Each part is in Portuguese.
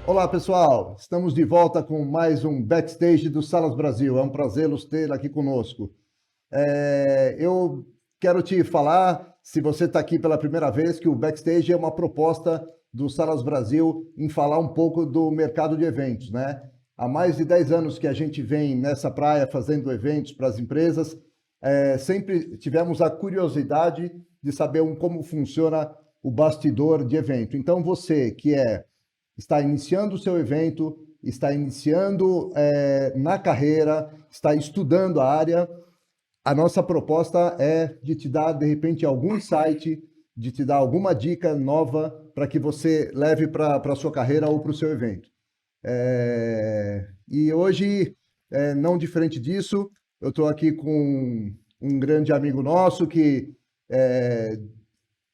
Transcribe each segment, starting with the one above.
Olá, pessoal. Estamos de volta com mais um Backstage do Salas Brasil. É um prazer os ter aqui conosco. Eu quero te falar, se você está aqui pela primeira vez, que o Backstage é uma proposta do Salas Brasil em falar um pouco do mercado de eventos, né? Há mais de 10 anos que a gente vem nessa praia fazendo eventos para as empresas. Sempre tivemos a curiosidade de saber como funciona o bastidor de evento. Então, você que está iniciando o seu evento, está iniciando na carreira, está estudando a área, a nossa proposta é de te dar, de repente, algum insight, de te dar alguma dica nova para que você leve para a sua carreira ou para o seu evento. E hoje, não diferente disso, eu estou aqui com um grande amigo nosso que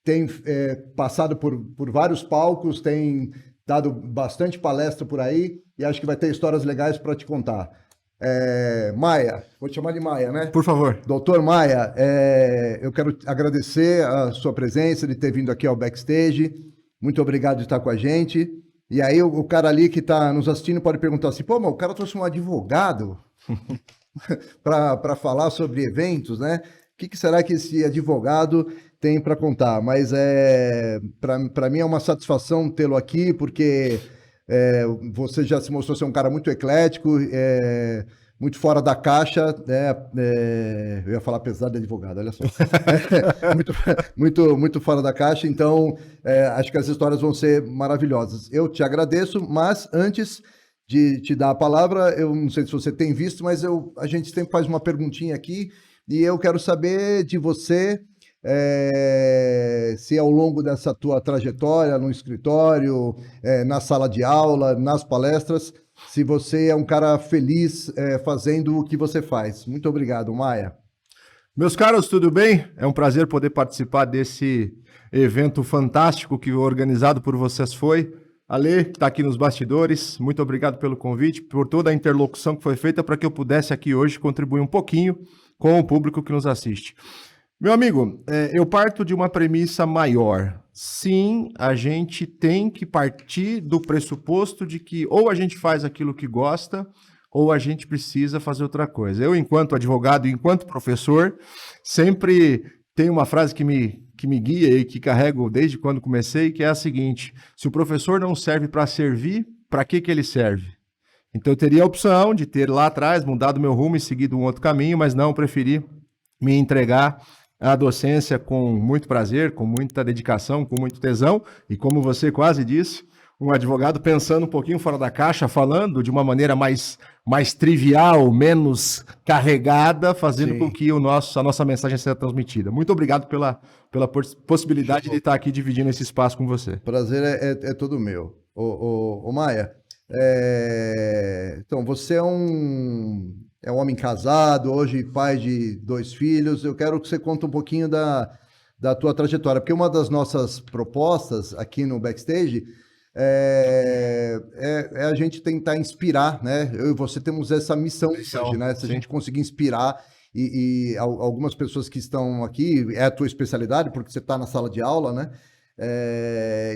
tem passado por vários palcos, tem dado bastante palestra por aí e acho que vai ter histórias legais para te contar. Maia, vou te chamar de Maia, né? Por favor. Doutor Maia, eu quero agradecer a sua presença, de ter vindo aqui ao Backstage. Muito obrigado de estar com a gente. E aí o cara ali que está nos assistindo pode perguntar assim, pô, mas o cara trouxe um advogado para falar sobre eventos, né? O que será que esse advogado tem para contar? Mas para mim é uma satisfação tê-lo aqui, porque você já se mostrou ser um cara muito eclético, muito fora da caixa, né? Eu ia falar pesado de advogado, olha só. Muito fora da caixa, então acho que as histórias vão ser maravilhosas. Eu te agradeço, mas antes de te dar a palavra, eu não sei se você tem visto, mas a gente sempre faz uma perguntinha aqui, e eu quero saber de você se ao longo dessa tua trajetória no escritório, na sala de aula, nas palestras, se você é um cara feliz fazendo o que você faz. Muito obrigado, Maia. Meus caros, tudo bem? É um prazer poder participar desse evento fantástico que organizado por vocês foi. Ale, que está aqui nos bastidores, muito obrigado pelo convite, por toda a interlocução que foi feita para que eu pudesse aqui hoje contribuir um pouquinho com o público que nos assiste. Meu amigo, eu parto de uma premissa maior. Sim, a gente tem que partir do pressuposto de que ou a gente faz aquilo que gosta, ou a gente precisa fazer outra coisa. Eu, enquanto advogado e enquanto professor, sempre tenho uma frase que me guia e que carrego desde quando comecei, que é a seguinte: se o professor não serve para servir, para que ele serve? Então eu teria a opção de ter lá atrás mudado meu rumo e seguido um outro caminho, mas não, preferi me entregar à docência com muito prazer, com muita dedicação, com muito tesão, e como você quase disse, um advogado pensando um pouquinho fora da caixa, falando de uma maneira mais trivial, menos carregada, fazendo com que a nossa mensagem seja transmitida. Muito obrigado pela possibilidade de estar aqui dividindo esse espaço com você. Prazer é todo meu. Ô Maia, então você é um homem casado, hoje pai de 2 filhos. Eu quero que você conte um pouquinho da tua trajetória, porque uma das nossas propostas aqui no Backstage é a gente tentar inspirar, né? Eu e você temos essa missão hoje, né? Se a gente conseguir inspirar e algumas pessoas que estão aqui, é a tua especialidade, porque você está na sala de aula, né?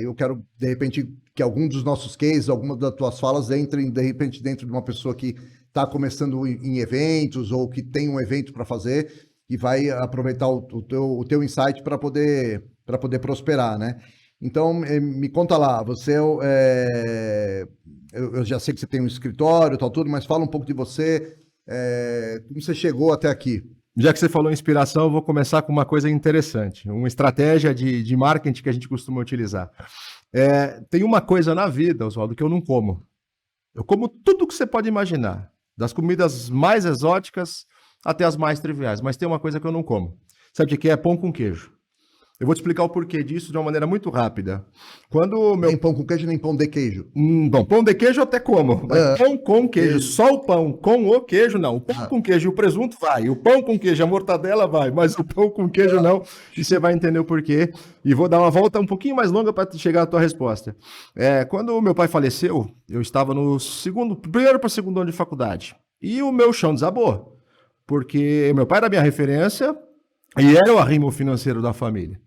Eu quero, de repente, que algum dos nossos cases, algumas das tuas falas entrem, de repente, dentro de uma pessoa que está começando em eventos ou que tem um evento para fazer e vai aproveitar o teu insight para poder prosperar, né? Então, me conta lá, eu já sei que você tem um escritório e tal, tudo, mas fala um pouco de você, como você chegou até aqui. Já que você falou em inspiração, eu vou começar com uma coisa interessante, uma estratégia de marketing que a gente costuma utilizar. Tem uma coisa na vida, Oswaldo, que eu não como. Eu como tudo que você pode imaginar, das comidas mais exóticas até as mais triviais, mas tem uma coisa que eu não como. Sabe o que é? Pão com queijo. Eu vou te explicar o porquê disso de uma maneira muito rápida. Nem pão com queijo, nem pão de queijo. Bom, pão de queijo eu até como. Mas pão com queijo, só o pão com o queijo, não. O pão com queijo e o presunto vai. O pão com queijo, a mortadela vai. Mas o pão com queijo não. E você vai entender o porquê. E vou dar uma volta um pouquinho mais longa para chegar à tua resposta. Quando o meu pai faleceu, eu estava no primeiro para segundo ano de faculdade. E o meu chão desabou. Porque meu pai era minha referência e era o arrimo financeiro da família.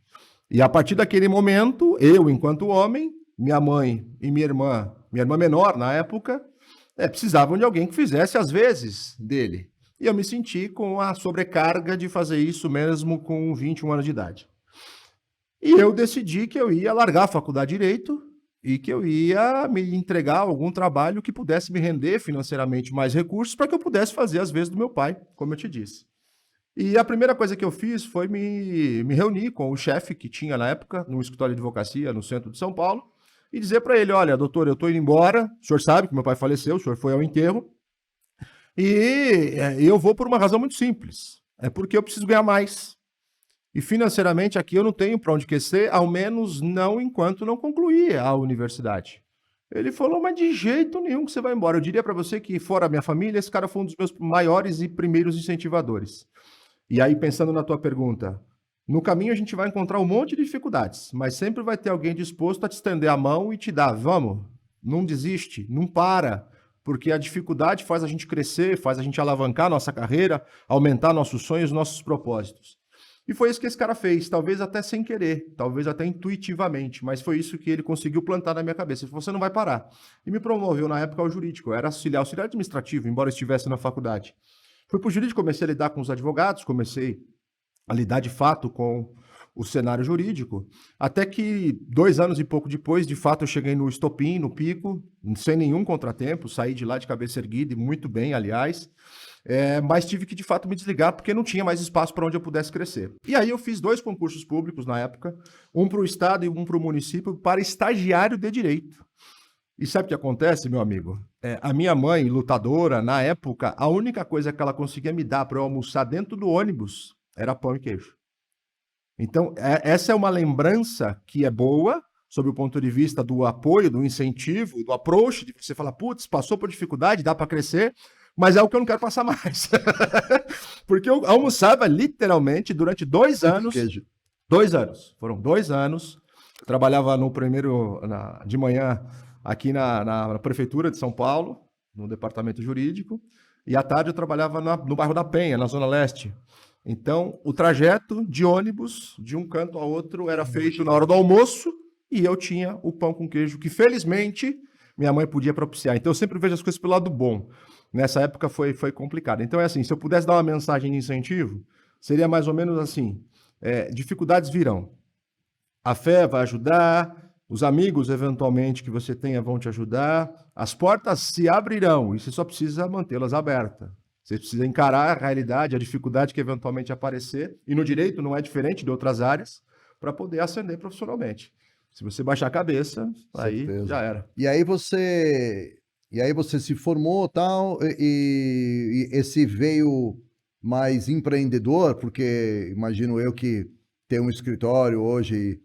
E a partir daquele momento, eu, enquanto homem, minha mãe e minha irmã minha irmã menor, na época, precisavam de alguém que fizesse as vezes dele. E eu me senti com a sobrecarga de fazer isso mesmo com 21 anos de idade. E eu decidi que eu ia largar a faculdade de Direito e que eu ia me entregar a algum trabalho que pudesse me render financeiramente mais recursos para que eu pudesse fazer as vezes do meu pai, como eu te disse. E a primeira coisa que eu fiz foi me reunir com o chefe que tinha na época, no escritório de advocacia no centro de São Paulo, e dizer para ele, olha, doutor, eu estou indo embora, o senhor sabe que meu pai faleceu, o senhor foi ao enterro, e eu vou por uma razão muito simples, é porque eu preciso ganhar mais. E financeiramente aqui eu não tenho para onde crescer, ao menos não enquanto não concluir a universidade. Ele falou, mas de jeito nenhum que você vai embora. Eu diria para você que, fora a minha família, esse cara foi um dos meus maiores e primeiros incentivadores. E aí, pensando na tua pergunta, no caminho a gente vai encontrar um monte de dificuldades, mas sempre vai ter alguém disposto a te estender a mão e te dar, vamos, não desiste, não para, porque a dificuldade faz a gente crescer, faz a gente alavancar nossa carreira, aumentar nossos sonhos, nossos propósitos. E foi isso que esse cara fez, talvez até sem querer, talvez até intuitivamente, mas foi isso que ele conseguiu plantar na minha cabeça. Ele falou, você não vai parar. E me promoveu na época ao jurídico, eu era auxiliar administrativo, embora eu estivesse na faculdade. Fui para o jurídico, comecei a lidar com os advogados, comecei a lidar de fato com o cenário jurídico, até que 2 anos e pouco depois, de fato, eu cheguei no estopim, no pico, sem nenhum contratempo, saí de lá de cabeça erguida, e muito bem, aliás, mas tive que, de fato, me desligar, porque não tinha mais espaço para onde eu pudesse crescer. E aí eu fiz 2 concursos públicos na época, um para o Estado e um para o município, para estagiário de Direito. E sabe o que acontece, meu amigo? A minha mãe, lutadora, na época, a única coisa que ela conseguia me dar para eu almoçar dentro do ônibus era pão e queijo. Então, essa é uma lembrança que é boa, sob o ponto de vista do apoio, do incentivo, do approach, de você falar, putz, passou por dificuldade, dá para crescer, mas é o que eu não quero passar mais. Porque eu almoçava literalmente durante 2 anos. 2 anos. Foram 2 anos. Eu trabalhava no primeiro, de manhã, aqui na Prefeitura de São Paulo, no departamento jurídico, e à tarde eu trabalhava no bairro da Penha, na Zona Leste. Então, o trajeto de ônibus, de um canto ao outro, era feito na hora do almoço, e eu tinha o pão com queijo, que felizmente minha mãe podia propiciar. Então, eu sempre vejo as coisas pelo lado bom. Nessa época foi complicado. Então, é assim, se eu pudesse dar uma mensagem de incentivo, seria mais ou menos assim, dificuldades virão. A fé vai ajudar, os amigos, eventualmente, que você tenha vão te ajudar, as portas se abrirão e você só precisa mantê-las abertas. Você precisa encarar a realidade, a dificuldade que eventualmente aparecer, e no direito não é diferente de outras áreas, para poder ascender profissionalmente. Se você baixar a cabeça, aí já era. E aí você se formou tal, e esse veio mais empreendedor, porque imagino eu que tem um escritório hoje,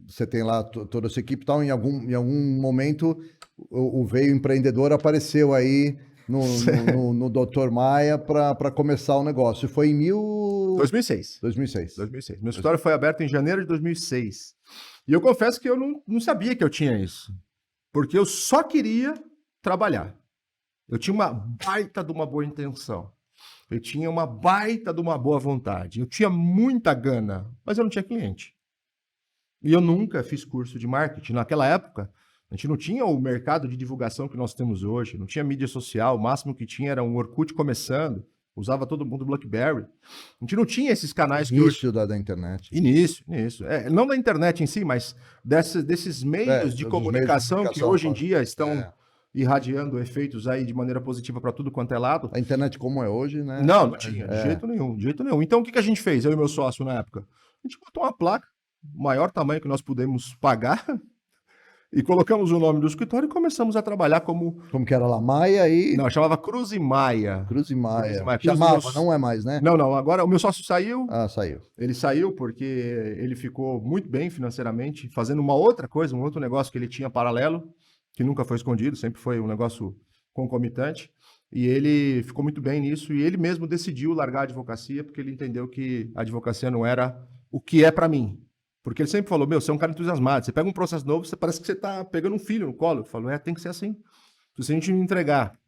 você tem lá toda essa equipe e tal, em algum momento o veio empreendedor apareceu aí no Dr. Maia para começar o negócio. Foi em 2006. 2006. Meu escritório foi aberto em janeiro de 2006. E eu confesso que eu não sabia que eu tinha isso. Porque eu só queria trabalhar. Eu tinha uma baita de uma boa intenção. Eu tinha uma baita de uma boa vontade. Eu tinha muita gana, mas eu não tinha cliente. E eu nunca fiz curso de marketing. Naquela época, a gente não tinha o mercado de divulgação que nós temos hoje, não tinha mídia social, o máximo que tinha era um Orkut começando, usava todo mundo BlackBerry. A gente não tinha esses canais que Início da internet. Início. Não da internet em si, mas desses meios de comunicação que hoje em dia estão irradiando efeitos aí de maneira positiva para tudo quanto é lado. A internet como é hoje, né? Não tinha, de jeito nenhum. Então, o que a gente fez, eu e meu sócio na época? A gente botou uma placa, maior tamanho que nós pudemos pagar, e colocamos o nome do escritório e começamos a trabalhar como... Como que era lá? Maia e... Não, chamava Cruz e Maia. Cruz e Maia. Chamava, não é mais, né? Não. Agora o meu sócio saiu. Ah, saiu. Ele saiu porque ele ficou muito bem financeiramente, fazendo uma outra coisa, um outro negócio que ele tinha paralelo, que nunca foi escondido, sempre foi um negócio concomitante. E ele ficou muito bem nisso e ele mesmo decidiu largar a advocacia porque ele entendeu que a advocacia não era o que é para mim. Porque ele sempre falou, você é um cara entusiasmado, você pega um processo novo, você parece que você está pegando um filho no colo. Eu falo, tem que ser assim. Se a gente não entregar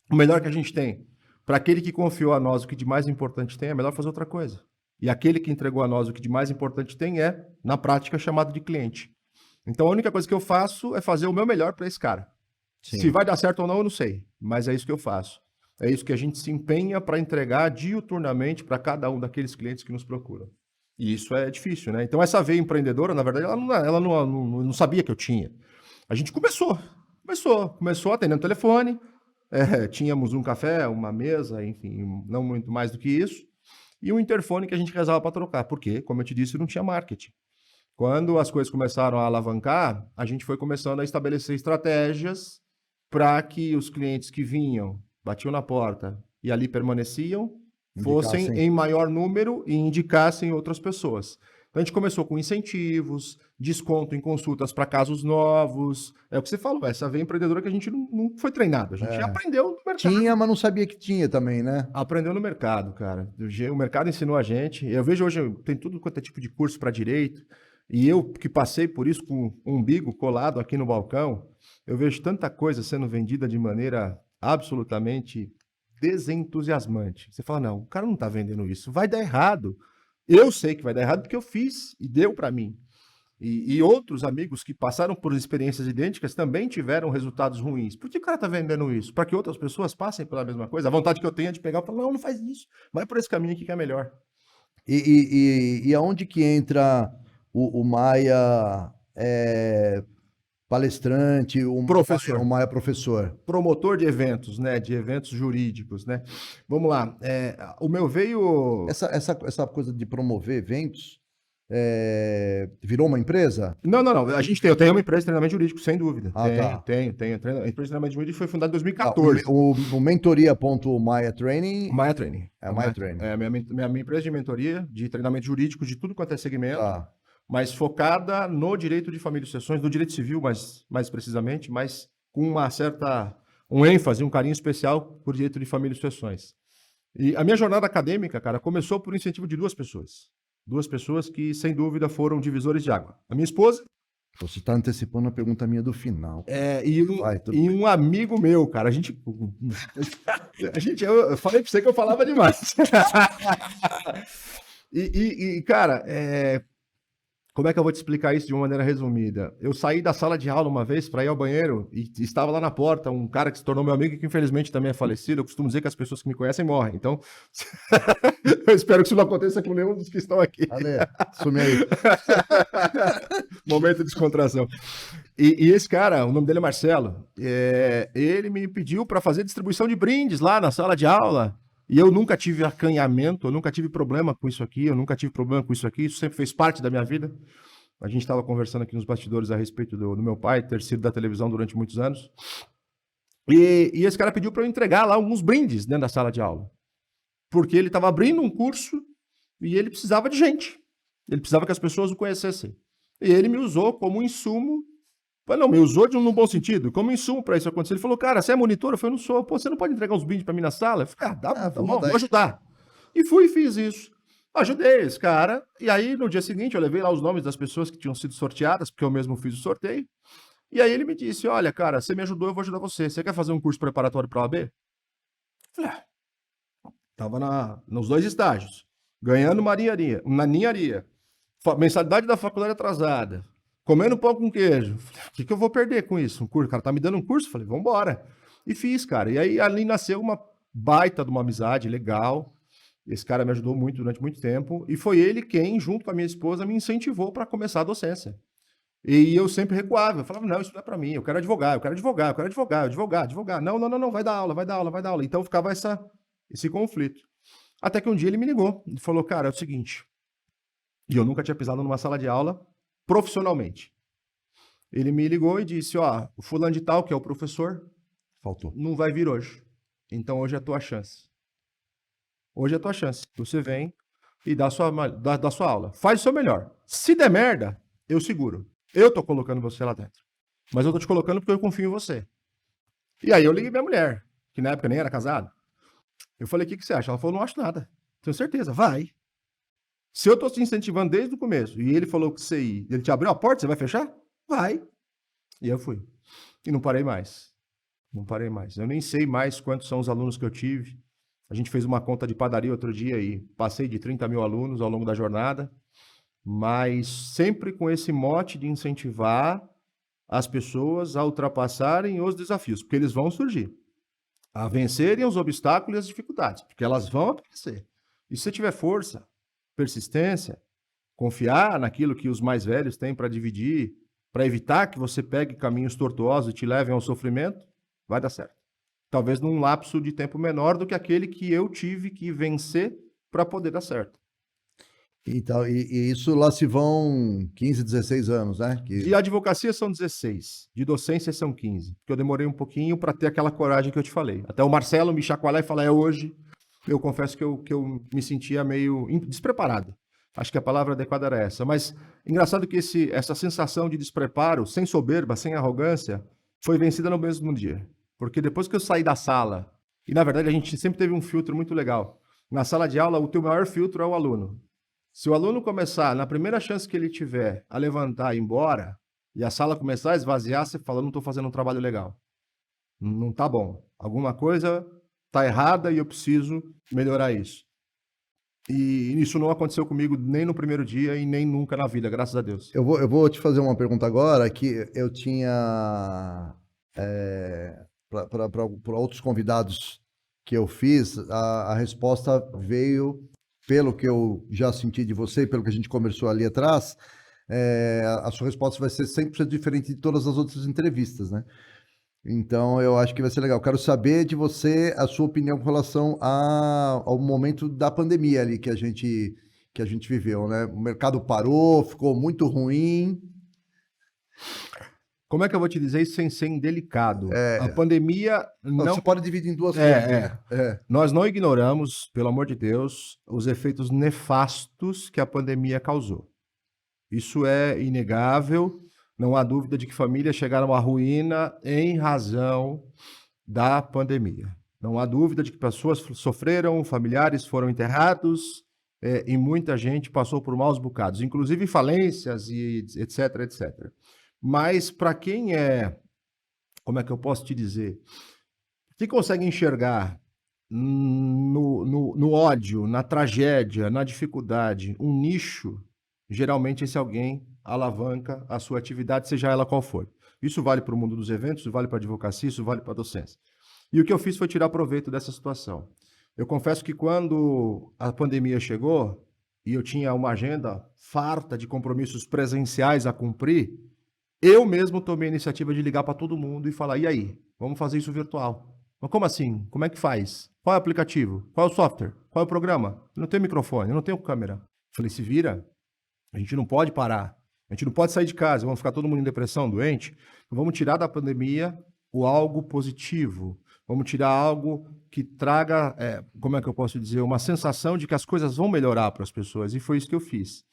o melhor que a gente tem para aquele que confiou a nós o que de mais importante tem, é melhor fazer outra coisa. E aquele que entregou a nós o que de mais importante tem é, na prática, chamado de cliente. Então a única coisa que eu faço é fazer o meu melhor para esse cara. Sim. Se vai dar certo ou não, eu não sei, mas é isso que eu faço. É isso que a gente se empenha para entregar diuturnamente para cada um daqueles clientes que nos procuram. E isso é difícil, né? Então essa veia empreendedora, na verdade, ela não sabia que eu tinha. A gente começou atendendo o telefone, tínhamos um café, uma mesa, enfim, não muito mais do que isso, e um interfone que a gente rezava para trocar, porque, como eu te disse, não tinha marketing. Quando as coisas começaram a alavancar, a gente foi começando a estabelecer estratégias para que os clientes que vinham, batiam na porta e ali permaneciam, fossem Indicassem. em maior número e indicassem outras pessoas. Então a gente começou com incentivos, desconto em consultas para casos novos. É o que você falou, essa veia empreendedora que a gente não foi treinado, a gente aprendeu no mercado. Tinha, mas não sabia que tinha também, né? Aprendeu no mercado, cara. O mercado ensinou a gente. Eu vejo hoje, tem tudo quanto é tipo de curso para direito. E eu que passei por isso com o umbigo colado aqui no balcão, eu vejo tanta coisa sendo vendida de maneira absolutamente desentusiasmante. Você fala, não, o cara não está vendendo isso, vai dar errado. Eu sei que vai dar errado porque eu fiz e deu para mim. E outros amigos que passaram por experiências idênticas também tiveram resultados ruins. Por que o cara está vendendo isso? Para que outras pessoas passem pela mesma coisa? A vontade que eu tenho é de pegar e falar, não faz isso. Vai por esse caminho aqui que é melhor. E aonde que entra o Maia palestrante, Professor. o Maia professor? Promotor de eventos, né? De eventos jurídicos, né? Vamos lá. O meu veio... Essa coisa de promover eventos virou uma empresa? Não. Eu tenho uma empresa de treinamento jurídico, sem dúvida. Tenho. A empresa de treinamento jurídico foi fundada em 2014. O mentoria.maia Training. Maia Training. Maia Training. Minha empresa de mentoria, de treinamento jurídico, de tudo quanto é segmento. Tá. Mas focada no direito de família e sucessões, no direito civil, mais precisamente, mas com um ênfase, um carinho especial por direito de família e sucessões. E a minha jornada acadêmica, cara, começou por incentivo de duas pessoas. Duas pessoas que, sem dúvida, foram divisores de água. A minha esposa... Você está antecipando a pergunta minha do final. E um amigo meu, cara. Eu falei pra você que eu falava demais. Cara, como é que eu vou te explicar isso de uma maneira resumida? Eu saí da sala de aula uma vez para ir ao banheiro e estava lá na porta um cara que se tornou meu amigo e que infelizmente também é falecido. Eu costumo dizer que as pessoas que me conhecem morrem. Então, eu espero que isso não aconteça com nenhum dos que estão aqui. Ale, sume aí. Momento de descontração. E esse cara, o nome dele é Marcelo, ele me pediu para fazer distribuição de brindes lá na sala de aula. E eu nunca tive acanhamento, eu nunca tive problema com isso aqui, isso sempre fez parte da minha vida. A gente estava conversando aqui nos bastidores a respeito do meu pai ter sido da televisão durante muitos anos. E esse cara pediu para eu entregar lá alguns brindes dentro da sala de aula. Porque ele estava abrindo um curso e ele precisava de gente. Ele precisava que as pessoas o conhecessem. E ele me usou como insumo. Não, me usou no bom sentido, como insumo para isso acontecer. Ele falou, cara, você é monitor? Eu falei, não sou. Pô, você não pode entregar uns brindes para mim na sala? Eu falei, tá bom, vou ajudar. E fui e fiz isso. Ajudei esse cara. E aí, no dia seguinte, eu levei lá os nomes das pessoas que tinham sido sorteadas, porque eu mesmo fiz o sorteio. E aí ele me disse, olha, cara, você me ajudou, eu vou ajudar você. Você quer fazer um curso preparatório para a OAB? Eu falei, tava nos dois estágios. Ganhando na ninharia. Mensalidade da faculdade atrasada. Comendo pão com queijo. O que eu vou perder com isso? Um curso? O cara tá me dando um curso? Falei, vambora. E fiz, cara. E aí ali nasceu uma baita de uma amizade legal. Esse cara me ajudou muito durante muito tempo. E foi ele quem, junto com a minha esposa, me incentivou para começar a docência. E eu sempre recuava. Eu falava, não, isso não é para mim. Eu quero advogar. Não, vai dar aula. Então ficava esse conflito. Até que um dia ele me ligou. Ele falou, cara, é o seguinte. E eu nunca tinha pisado numa sala de aula profissionalmente. Ele me ligou e disse, o fulano de tal, que é o professor, faltou, não vai vir hoje. Então hoje é a tua chance. Hoje é a tua chance. Você vem e dá sua aula. Faz o seu melhor. Se der merda, eu seguro. Eu tô colocando você lá dentro. Mas eu tô te colocando porque eu confio em você. E aí eu liguei minha mulher, que na época nem era casada. Eu falei, o que você acha? Ela falou, não acho nada. Tenho certeza, vai. Se eu tô te incentivando desde o começo e ele falou que você ia, ele te abriu a porta, você vai fechar? Vai. E eu fui. E não parei mais. Eu nem sei mais quantos são os alunos que eu tive. A gente fez uma conta de padaria outro dia e passei de 30 mil alunos ao longo da jornada. mas sempre com esse mote de incentivar as pessoas a ultrapassarem os desafios, porque eles vão surgir, a vencerem os obstáculos e as dificuldades, porque elas vão aparecer. E se você tiver força, persistência, confiar naquilo que os mais velhos têm para dividir, para evitar que você pegue caminhos tortuosos e te levem ao sofrimento, vai dar certo. Talvez num lapso de tempo menor do que aquele que eu tive que vencer para poder dar certo. Então, e isso lá se vão 15, 16 anos, né? De advocacia são 16, de docência são 15, porque eu demorei um pouquinho para ter aquela coragem que eu te falei. Até o Marcelo me chacoalhar e falar, é hoje. Eu confesso que eu me sentia meio despreparado. Acho que a palavra adequada era essa. Mas engraçado que essa sensação de despreparo, sem soberba, sem arrogância, foi vencida no mesmo dia. Porque depois que eu saí da sala, e na verdade a gente sempre teve um filtro muito legal. Na sala de aula, o teu maior filtro é o aluno. Se o aluno começar, na primeira chance que ele tiver, a levantar e ir embora, e a sala começar a esvaziar, você fala, não estou fazendo um trabalho legal. Não está bom. Alguma coisa está errada e eu preciso melhorar isso. E isso não aconteceu comigo nem no primeiro dia e nem nunca na vida, graças a Deus. Eu vou te fazer uma pergunta agora que eu tinha para outros convidados que eu fiz, a resposta veio, pelo que eu já senti de você, pelo que a gente conversou ali atrás, a sua resposta vai ser 100% diferente de todas as outras entrevistas, né? Então, eu acho que vai ser legal. Quero saber de você a sua opinião com relação ao momento da pandemia ali que a gente viveu, né? O mercado parou, ficou muito ruim. Como é que eu vou te dizer isso sem ser indelicado? A pandemia não... Você pode dividir em duas coisas. Nós não ignoramos, pelo amor de Deus, os efeitos nefastos que a pandemia causou. Isso é inegável. Não há dúvida de que famílias chegaram à ruína em razão da pandemia. Não há dúvida de que pessoas sofreram, familiares foram enterrados e muita gente passou por maus bocados, inclusive falências e etc, etc. Mas para quem como é que eu posso te dizer? Quem consegue enxergar no ódio, na tragédia, na dificuldade, um nicho, geralmente esse alguém alavanca a sua atividade, seja ela qual for. Isso vale para o mundo dos eventos, isso vale para a advocacia, isso vale para a docência. E o que eu fiz foi tirar proveito dessa situação. Eu confesso que quando a pandemia chegou e eu tinha uma agenda farta de compromissos presenciais a cumprir, eu mesmo tomei a iniciativa de ligar para todo mundo e falar, e aí, vamos fazer isso virtual. Mas como assim? Como é que faz? Qual é o aplicativo? Qual é o software? Qual é o programa? Eu não tenho microfone, eu não tenho câmera. Falei, se vira, a gente não pode parar. A gente não pode sair de casa, vamos ficar todo mundo em depressão, doente. Então, vamos tirar da pandemia o algo positivo. Vamos tirar algo que traga, como é que eu posso dizer, uma sensação de que as coisas vão melhorar para as pessoas. E foi isso que eu fiz.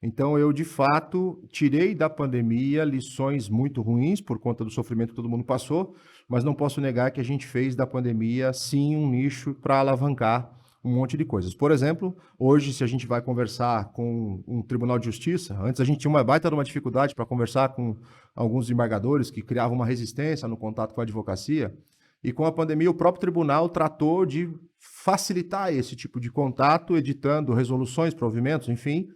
Então, eu, de fato, tirei da pandemia lições muito ruins por conta do sofrimento que todo mundo passou, mas não posso negar que a gente fez da pandemia, sim, um nicho para alavancar um monte de coisas. Por exemplo, hoje, se a gente vai conversar com um tribunal de justiça, antes a gente tinha uma baita de uma dificuldade para conversar com alguns embargadores que criavam uma resistência no contato com a advocacia, e com a pandemia o próprio tribunal tratou de facilitar esse tipo de contato, editando resoluções, provimentos, enfim.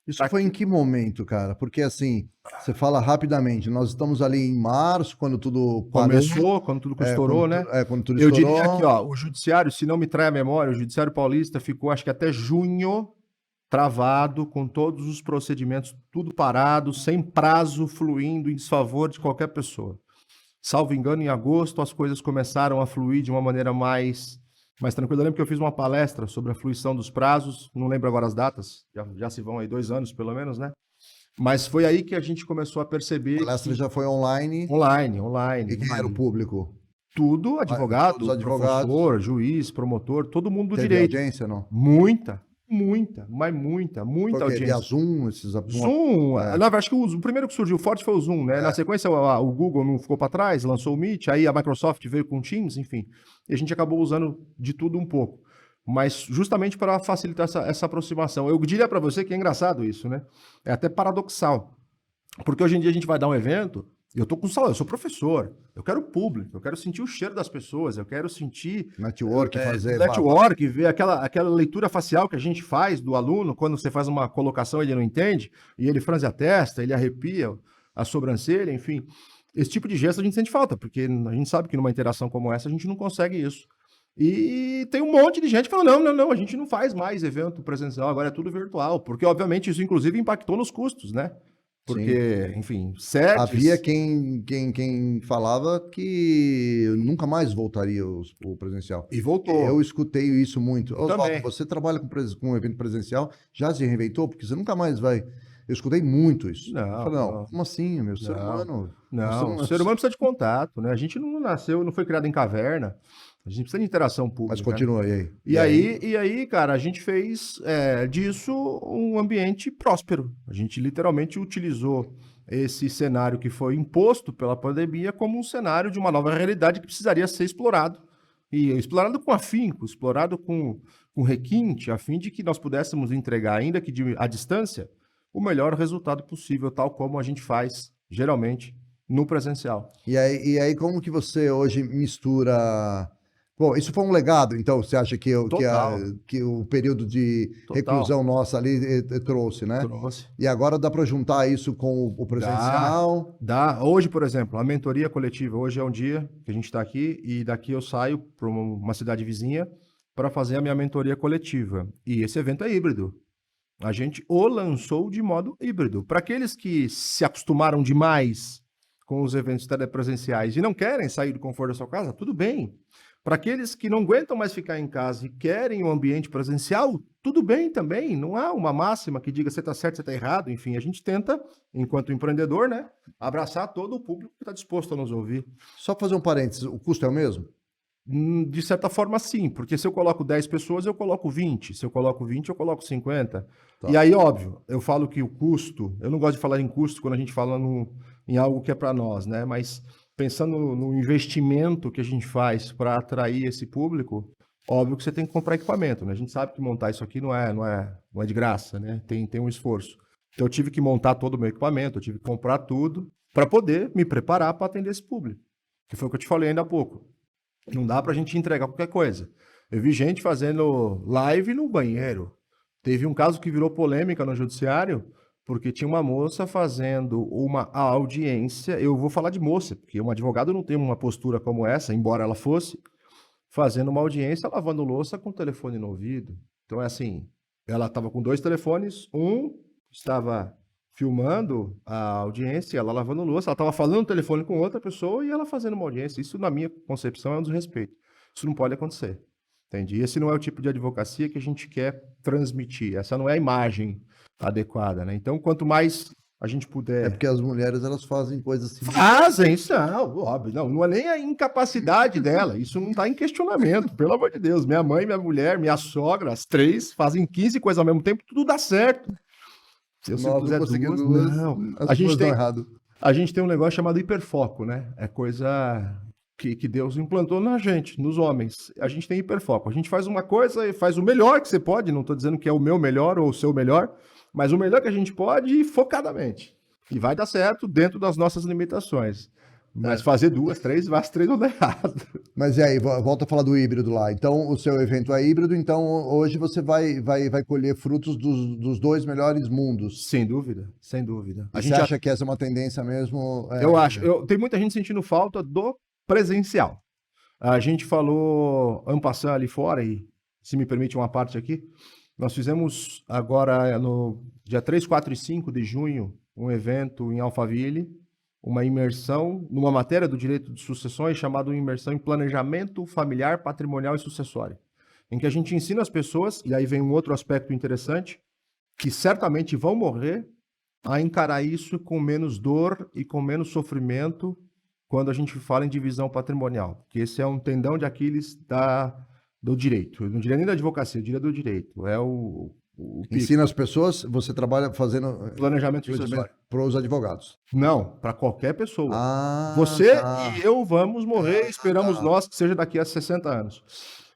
Isso foi em que momento, cara? Porque assim, você fala rapidamente, nós estamos ali em março, quando tudo começou, quando tudo estourou, né? Quando tudo eu estourou. diria que, ó, o judiciário, se não me trai a memória, o judiciário paulista ficou, acho que até junho, travado, com todos os procedimentos, tudo parado, sem prazo, fluindo em desfavor de qualquer pessoa. Salvo engano, em agosto, as coisas começaram a fluir de uma maneira mais tranquila. Eu lembro que eu fiz uma palestra sobre a fluição dos prazos, não lembro agora as datas, já se vão aí 2 anos, pelo menos, né? Mas foi aí que a gente começou a perceber... A palestra já foi online? Online. E quem era o público? Tudo, advogado, professor, juiz, promotor, todo mundo do direito. Teve audiência, não? Muita audiência. Via Zoom, Zoom, na verdade, acho que o primeiro que surgiu forte foi o Zoom, né? Na sequência, o Google não ficou para trás, lançou o Meet, aí a Microsoft veio com o Teams, enfim. E a gente acabou usando de tudo um pouco. Mas justamente para facilitar essa aproximação. Eu diria para você que é engraçado isso, né? É até paradoxal. Porque hoje em dia a gente vai dar um evento Eu tô com salário, eu sou professor, eu quero público, eu quero sentir o cheiro das pessoas, eu quero sentir Network, fazer. network, ver aquela leitura facial que a gente faz do aluno, quando você faz uma colocação e ele não entende, e ele franze a testa, ele arrepia a sobrancelha, enfim. Esse tipo de gesto a gente sente falta, porque a gente sabe que numa interação como essa a gente não consegue isso. E tem um monte de gente falando, não, a gente não faz mais evento presencial, agora é tudo virtual, porque obviamente isso inclusive impactou nos custos, né? Porque, sim, enfim, sets... Havia quem falava que nunca mais voltaria o presencial. E voltou. Eu escutei isso muito. Também. Você trabalha com um evento presencial, já se reinventou? Porque você nunca mais vai... Eu escutei muito isso. Não, como assim, meu? Ser humano... Não, o ser humano precisa de contato, né? A gente não nasceu, não foi criado em caverna. A gente precisa de interação pública. Mas continua, né? E aí, cara, a gente fez disso um ambiente próspero. A gente literalmente utilizou esse cenário que foi imposto pela pandemia como um cenário de uma nova realidade que precisaria ser explorado. E explorado com afinco, explorado com requinte, a fim de que nós pudéssemos entregar, ainda que à distância, o melhor resultado possível, tal como a gente faz, geralmente, no presencial. E aí como que você hoje mistura... Bom, isso foi um legado, então, você acha que o período de reclusão nossa ali trouxe, né? Trouxe. E agora dá para juntar isso com o presencial? Dá. Hoje, por exemplo, a mentoria coletiva, hoje é um dia que a gente está aqui e daqui eu saio para uma cidade vizinha para fazer a minha mentoria coletiva. E esse evento é híbrido. A gente o lançou de modo híbrido. Para aqueles que se acostumaram demais com os eventos telepresenciais e não querem sair do conforto da sua casa, tudo bem. Para aqueles que não aguentam mais ficar em casa e querem um ambiente presencial, tudo bem também. Não há uma máxima que diga você está certo, você está errado. Enfim, a gente tenta, enquanto empreendedor, né, abraçar todo o público que está disposto a nos ouvir. Só fazer um parênteses, o custo é o mesmo? De certa forma, sim. Porque se eu coloco 10 pessoas, eu coloco 20. Se eu coloco 20, eu coloco 50. Tá. E aí, óbvio, eu falo que o custo... Eu não gosto de falar em custo quando a gente fala em algo que é para nós, né? Mas... Pensando no investimento que a gente faz para atrair esse público, óbvio que você tem que comprar equipamento, né? A gente sabe que montar isso aqui não é de graça, né? Tem um esforço. Então eu tive que montar todo o meu equipamento, eu tive que comprar tudo para poder me preparar para atender esse público. Que foi o que eu te falei ainda há pouco. Não dá para a gente entregar qualquer coisa. Eu vi gente fazendo live no banheiro. Teve um caso que virou polêmica no judiciário, porque tinha uma moça fazendo uma audiência, eu vou falar de moça, porque um advogado não tem uma postura como essa, embora ela fosse, fazendo uma audiência, lavando louça com o telefone no ouvido. Então é assim, ela estava com 2 telefones, um estava filmando a audiência, ela lavando louça, ela estava falando no telefone com outra pessoa e ela fazendo uma audiência. Isso, na minha concepção, é um desrespeito. Isso não pode acontecer. Entende? Esse não é o tipo de advocacia que a gente quer transmitir. Essa não é a imagem adequada, né? Então, quanto mais a gente puder... É porque as mulheres, elas fazem coisas assim... Fazem, isso não, óbvio. Não é nem a incapacidade dela. Isso não está em questionamento, pelo amor de Deus. Minha mãe, minha mulher, minha sogra, as 3 fazem 15 coisas ao mesmo tempo, tudo dá certo. Se eu puser duas, não. A gente tem um negócio chamado hiperfoco, né? É coisa... Que Deus implantou na gente, nos homens. A gente tem hiperfoco. A gente faz uma coisa e faz o melhor que você pode. Não estou dizendo que é o meu melhor ou o seu melhor, mas o melhor que a gente pode focadamente. E vai dar certo dentro das nossas limitações. Mas fazer 2, 3, as 3 vão dar errado. Mas e aí, volta a falar do híbrido lá. Então, o seu evento é híbrido, então hoje você vai colher frutos dos 2 melhores mundos. Sem dúvida, sem dúvida. Você acha que essa é uma tendência mesmo? Eu acho. Tem muita gente sentindo falta do presencial. A gente falou en passant ali fora, e se me permite uma parte aqui, nós fizemos agora no dia 3, 4 e 5 de junho um evento em Alphaville, uma imersão numa matéria do direito de sucessões chamada imersão em planejamento familiar, patrimonial e sucessório, em que a gente ensina as pessoas, e aí vem um outro aspecto interessante, que certamente vão morrer, a encarar isso com menos dor e com menos sofrimento quando a gente fala em divisão patrimonial, porque esse é um tendão de Aquiles do direito. Eu não diria nem da advocacia, eu diria do direito. É o Ensina as pessoas, você trabalha fazendo planejamento sucessório para os advogados? Não, para qualquer pessoa. Você e eu vamos morrer, esperamos nós que seja daqui a 60 anos.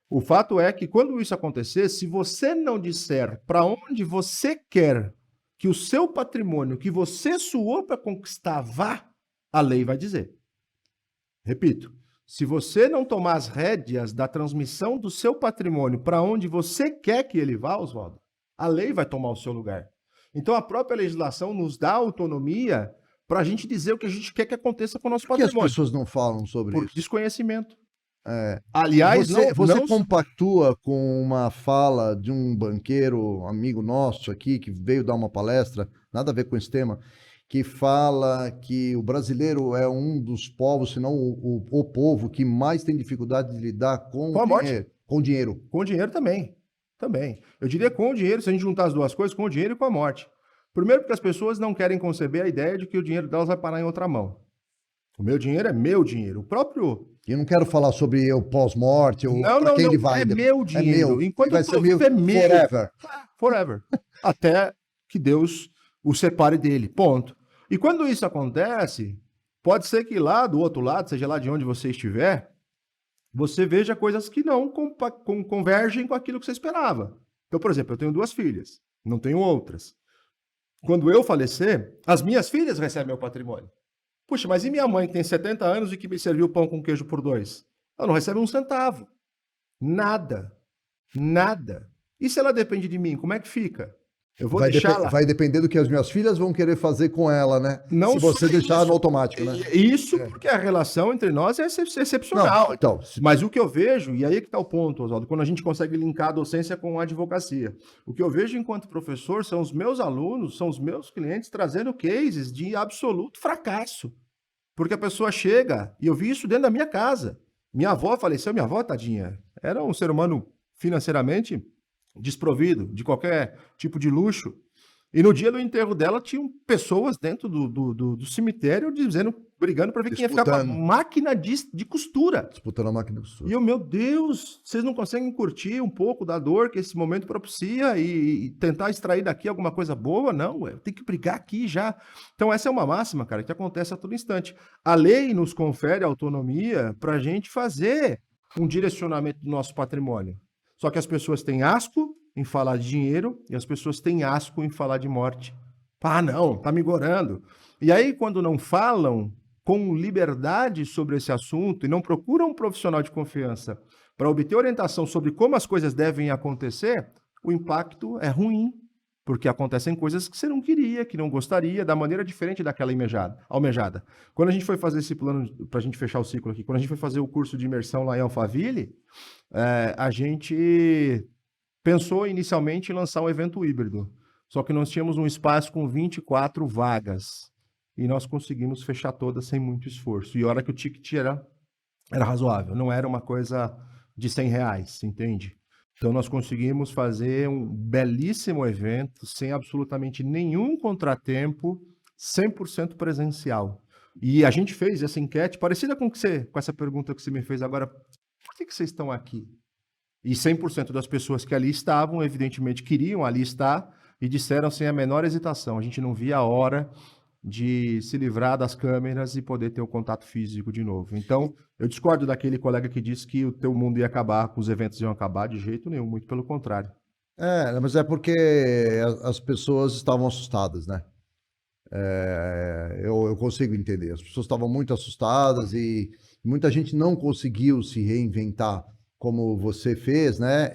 O fato é que quando isso acontecer, se você não disser para onde você quer que o seu patrimônio, que você suou para conquistar, vá, A lei vai dizer. Repito, se você não tomar as rédeas da transmissão do seu patrimônio para onde você quer que ele vá, Oswaldo, a lei vai tomar o seu lugar. Então a própria legislação nos dá autonomia para a gente dizer o que a gente quer que aconteça com o nosso Por que as patrimônio. pessoas não falam sobre Por isso? desconhecimento. É, Aliás, você compactua com uma fala de um banqueiro, amigo nosso aqui, que veio dar uma palestra, nada a ver com esse tema, que fala que o brasileiro é um dos povos, se não o povo, que mais tem dificuldade de lidar com a morte. dinheiro, com dinheiro. Com o dinheiro também. Também. Eu diria com o dinheiro, se a gente juntar as duas coisas, com o dinheiro e com a morte. Primeiro porque as pessoas não querem conceber a ideia de que o dinheiro delas vai parar em outra mão. O meu dinheiro é meu dinheiro. O próprio... Eu não quero falar sobre o pós-morte, ou para quem ele vai. É meu dinheiro. É meu. Enquanto vai ser meu é meu. forever. Forever. Até que Deus o separe dele. Ponto. E quando isso acontece, pode ser que lá do outro lado, seja lá de onde você estiver, você veja coisas que não convergem com aquilo que você esperava. Então, por exemplo, eu tenho 2 filhas, não tenho outras. Quando eu falecer, as minhas filhas recebem meu patrimônio. Puxa, mas e minha mãe que tem 70 anos e que me serviu pão com queijo por 2? Ela não recebe 1 centavo. Nada. Nada. E se ela depende de mim, como é que fica? Eu vou deixá-la. Vai depender do que as minhas filhas vão querer fazer com ela, né? Não se você deixar isso. no automático, né? Isso porque a relação entre nós é excepcional. Não, então, Mas o que eu vejo, e aí é que está o ponto, Oswaldo, quando a gente consegue linkar a docência com a advocacia. O que eu vejo enquanto professor são os meus alunos, são os meus clientes trazendo cases de absoluto fracasso. Porque a pessoa chega, e eu vi isso dentro da minha casa. Minha avó faleceu, minha avó, tadinha, era um ser humano financeiramente desprovido de qualquer tipo de luxo. E no dia do enterro dela, tinham pessoas dentro do cemitério brigando para ver quem ia ficar com a máquina de costura. Disputando a máquina de costura. E eu, meu Deus, vocês não conseguem curtir um pouco da dor que esse momento propicia e tentar extrair daqui alguma coisa boa? Não, eu tenho que brigar aqui já. Então essa é uma máxima, cara, que acontece a todo instante. A lei nos confere autonomia para a gente fazer um direcionamento do nosso patrimônio. Só que as pessoas têm asco em falar de dinheiro e as pessoas têm asco em falar de morte. Ah, não, tá me gorando. E aí, quando não falam com liberdade sobre esse assunto e não procuram um profissional de confiança para obter orientação sobre como as coisas devem acontecer, o impacto é ruim, porque acontecem coisas que você não queria, que não gostaria, da maneira diferente daquela almejada. Quando a gente foi fazer esse plano, para a gente fechar o ciclo aqui, quando a gente foi fazer o curso de imersão lá em Alphaville, a gente pensou inicialmente em lançar um evento híbrido, só que nós tínhamos um espaço com 24 vagas e nós conseguimos fechar todas sem muito esforço. E a hora que o ticket era razoável, não era uma coisa de R$100, entende? Então nós conseguimos fazer um belíssimo evento sem absolutamente nenhum contratempo, 100% presencial. E a gente fez essa enquete parecida com essa pergunta que você me fez agora. Por que vocês estão aqui? E 100% das pessoas que ali estavam, evidentemente, queriam ali estar e disseram sem a menor hesitação. A gente não via a hora de se livrar das câmeras e poder ter o contato físico de novo. Então, eu discordo daquele colega que disse que o teu mundo ia acabar, que os eventos iam acabar, de jeito nenhum, muito pelo contrário. Mas é porque as pessoas estavam assustadas, né? Eu consigo entender. As pessoas estavam muito assustadas e muita gente não conseguiu se reinventar como você fez, né?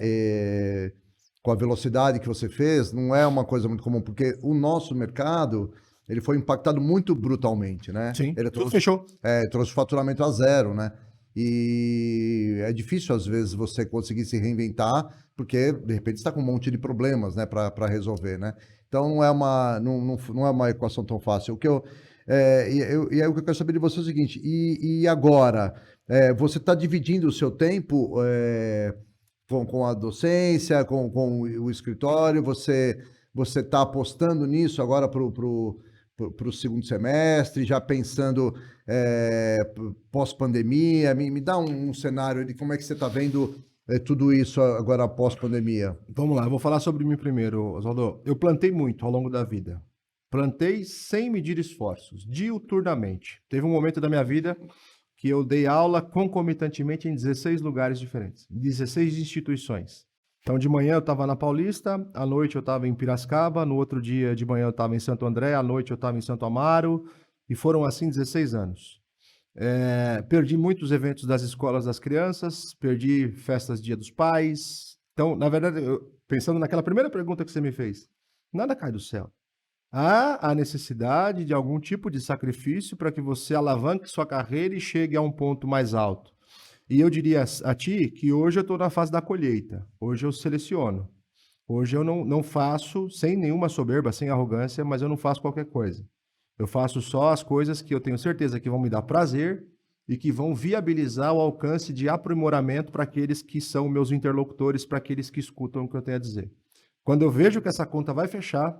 Com a velocidade que você fez, não é uma coisa muito comum, porque o nosso mercado ele foi impactado muito brutalmente, né? Sim, ele tudo fechou. Trouxe o faturamento a zero, né? E é difícil, às vezes, você conseguir se reinventar, porque, de repente, está com um monte de problemas, né, para resolver, né? Então, não é uma equação tão fácil. E aí o que eu quero saber de você é o seguinte, e agora, você está dividindo o seu tempo com a docência, com o escritório, você está apostando nisso agora para o segundo semestre, já pensando pós-pandemia? Me dá um cenário de como é que você está vendo tudo isso agora pós-pandemia. Vamos lá, eu vou falar sobre mim primeiro, Oswaldo. Eu plantei muito ao longo da vida. Plantei sem medir esforços, diuturnamente. Teve um momento da minha vida que eu dei aula concomitantemente em 16 lugares diferentes, 16 instituições. Então, de manhã eu estava na Paulista, à noite eu estava em Piracicaba, no outro dia de manhã eu estava em Santo André, à noite eu estava em Santo Amaro, E foram assim 16 anos. Perdi muitos eventos das escolas das crianças, perdi festas Dia dos Pais. Então, na verdade, pensando naquela primeira pergunta que você me fez, nada cai do céu. Há a necessidade de algum tipo de sacrifício para que você alavanque sua carreira e chegue a um ponto mais alto. E eu diria a ti que hoje eu estou na fase da colheita. Hoje eu seleciono. Hoje eu não faço, sem nenhuma soberba, sem arrogância, mas eu não faço qualquer coisa. Eu faço só as coisas que eu tenho certeza que vão me dar prazer e que vão viabilizar o alcance de aprimoramento para aqueles que são meus interlocutores, para aqueles que escutam o que eu tenho a dizer. Quando eu vejo que essa conta vai fechar,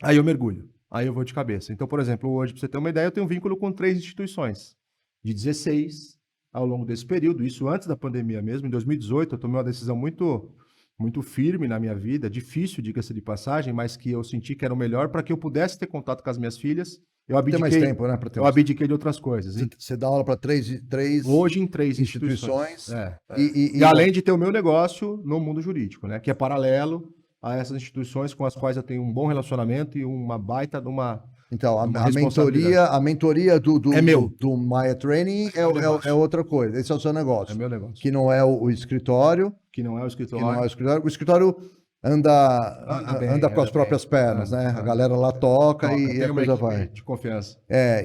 aí eu mergulho, aí eu vou de cabeça. Então, por exemplo, hoje, para você ter uma ideia, eu tenho um vínculo com 3 instituições, de 16 ao longo desse período, isso antes da pandemia mesmo. Em 2018, eu tomei uma decisão muito firme na minha vida, difícil, diga-se de passagem, mas que eu senti que era o melhor para que eu pudesse ter contato com as minhas filhas. Tem mais tempo, né? Eu abdiquei de outras coisas. Você dá aula para hoje em 3 instituições. E além de ter o meu negócio no mundo jurídico, né? Que é paralelo a essas instituições com as quais eu tenho um bom relacionamento e uma baita de uma. Então, a mentoria é meu. do Maia Training é outra coisa. Esse é o seu negócio. É meu negócio. Que não é o escritório. Que não é o escritório. O escritório anda com as próprias pernas, né? A galera lá toca e a coisa vai. De confiança.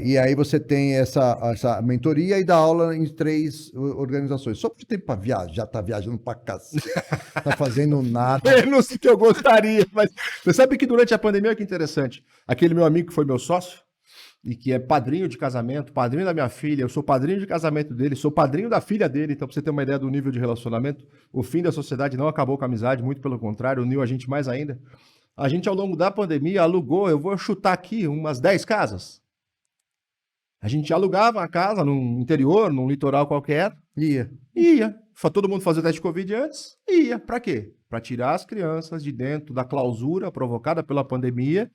E aí você tem essa mentoria e dá aula em 3 organizações. Só porque tem para viajar, já tá viajando para cacete, tá fazendo nada. Eu não sei que eu gostaria, mas você sabe que durante a pandemia, que interessante, aquele meu amigo que foi meu sócio, e que é padrinho de casamento, padrinho da minha filha, eu sou padrinho de casamento dele, sou padrinho da filha dele, então pra você ter uma ideia do nível de relacionamento, o fim da sociedade não acabou com a amizade, muito pelo contrário, uniu a gente mais ainda. A gente, ao longo da pandemia, alugou, eu vou chutar aqui, umas 10 casas. A gente alugava a casa num interior, num litoral qualquer. Ia. Todo mundo fazia o teste de Covid antes? Ia. Pra quê? Pra tirar as crianças de dentro da clausura provocada pela pandemia,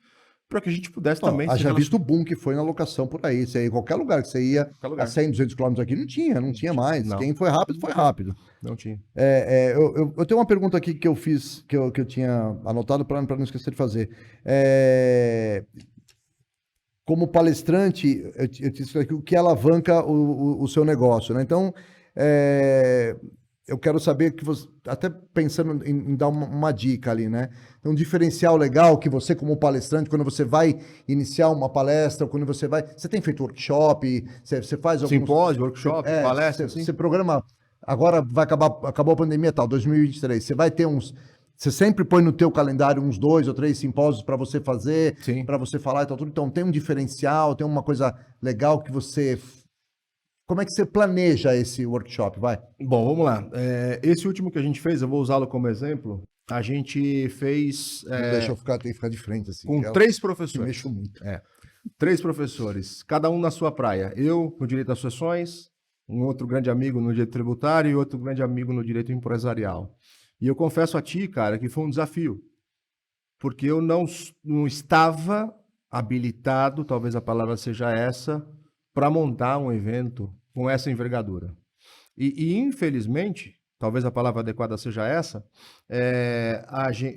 para que a gente pudesse também... Já visto o boom que foi na locação por aí. Você ia, qualquer lugar que você ia, a 100, 200 quilômetros aqui, não tinha mais. Não. Quem foi rápido, foi rápido. Não tinha. Eu tenho uma pergunta aqui que eu fiz, que eu tinha anotado para não esquecer de fazer. Como palestrante, eu te disse aqui o que alavanca o seu negócio, né? Então, eu quero saber que você, até pensando em dar uma dica ali, né? Um diferencial legal que você, como palestrante, quando você vai iniciar uma palestra, quando você tem feito workshop, você faz alguns... Simpósio, workshop, palestra, você programa, agora acabou a pandemia, 2023, você vai ter você sempre põe no teu calendário uns 2 ou 3 simpósios para você fazer, para você falar e tal, tudo. Então tem um diferencial, tem uma coisa legal que você... Como é que você planeja esse workshop, vai? Bom, vamos lá. Esse último que a gente fez, eu vou usá-lo como exemplo. A gente fez... Deixa eu tem que ficar de frente, assim. Com 3 professores. Eu mexo muito. 3 professores, cada um na sua praia. Eu, no direito das sucessões, um outro grande amigo no direito tributário e outro grande amigo no direito empresarial. E eu confesso a ti, cara, que foi um desafio. Porque eu não estava habilitado, talvez a palavra seja essa, para montar um evento com essa envergadura. E infelizmente, talvez a palavra adequada seja essa,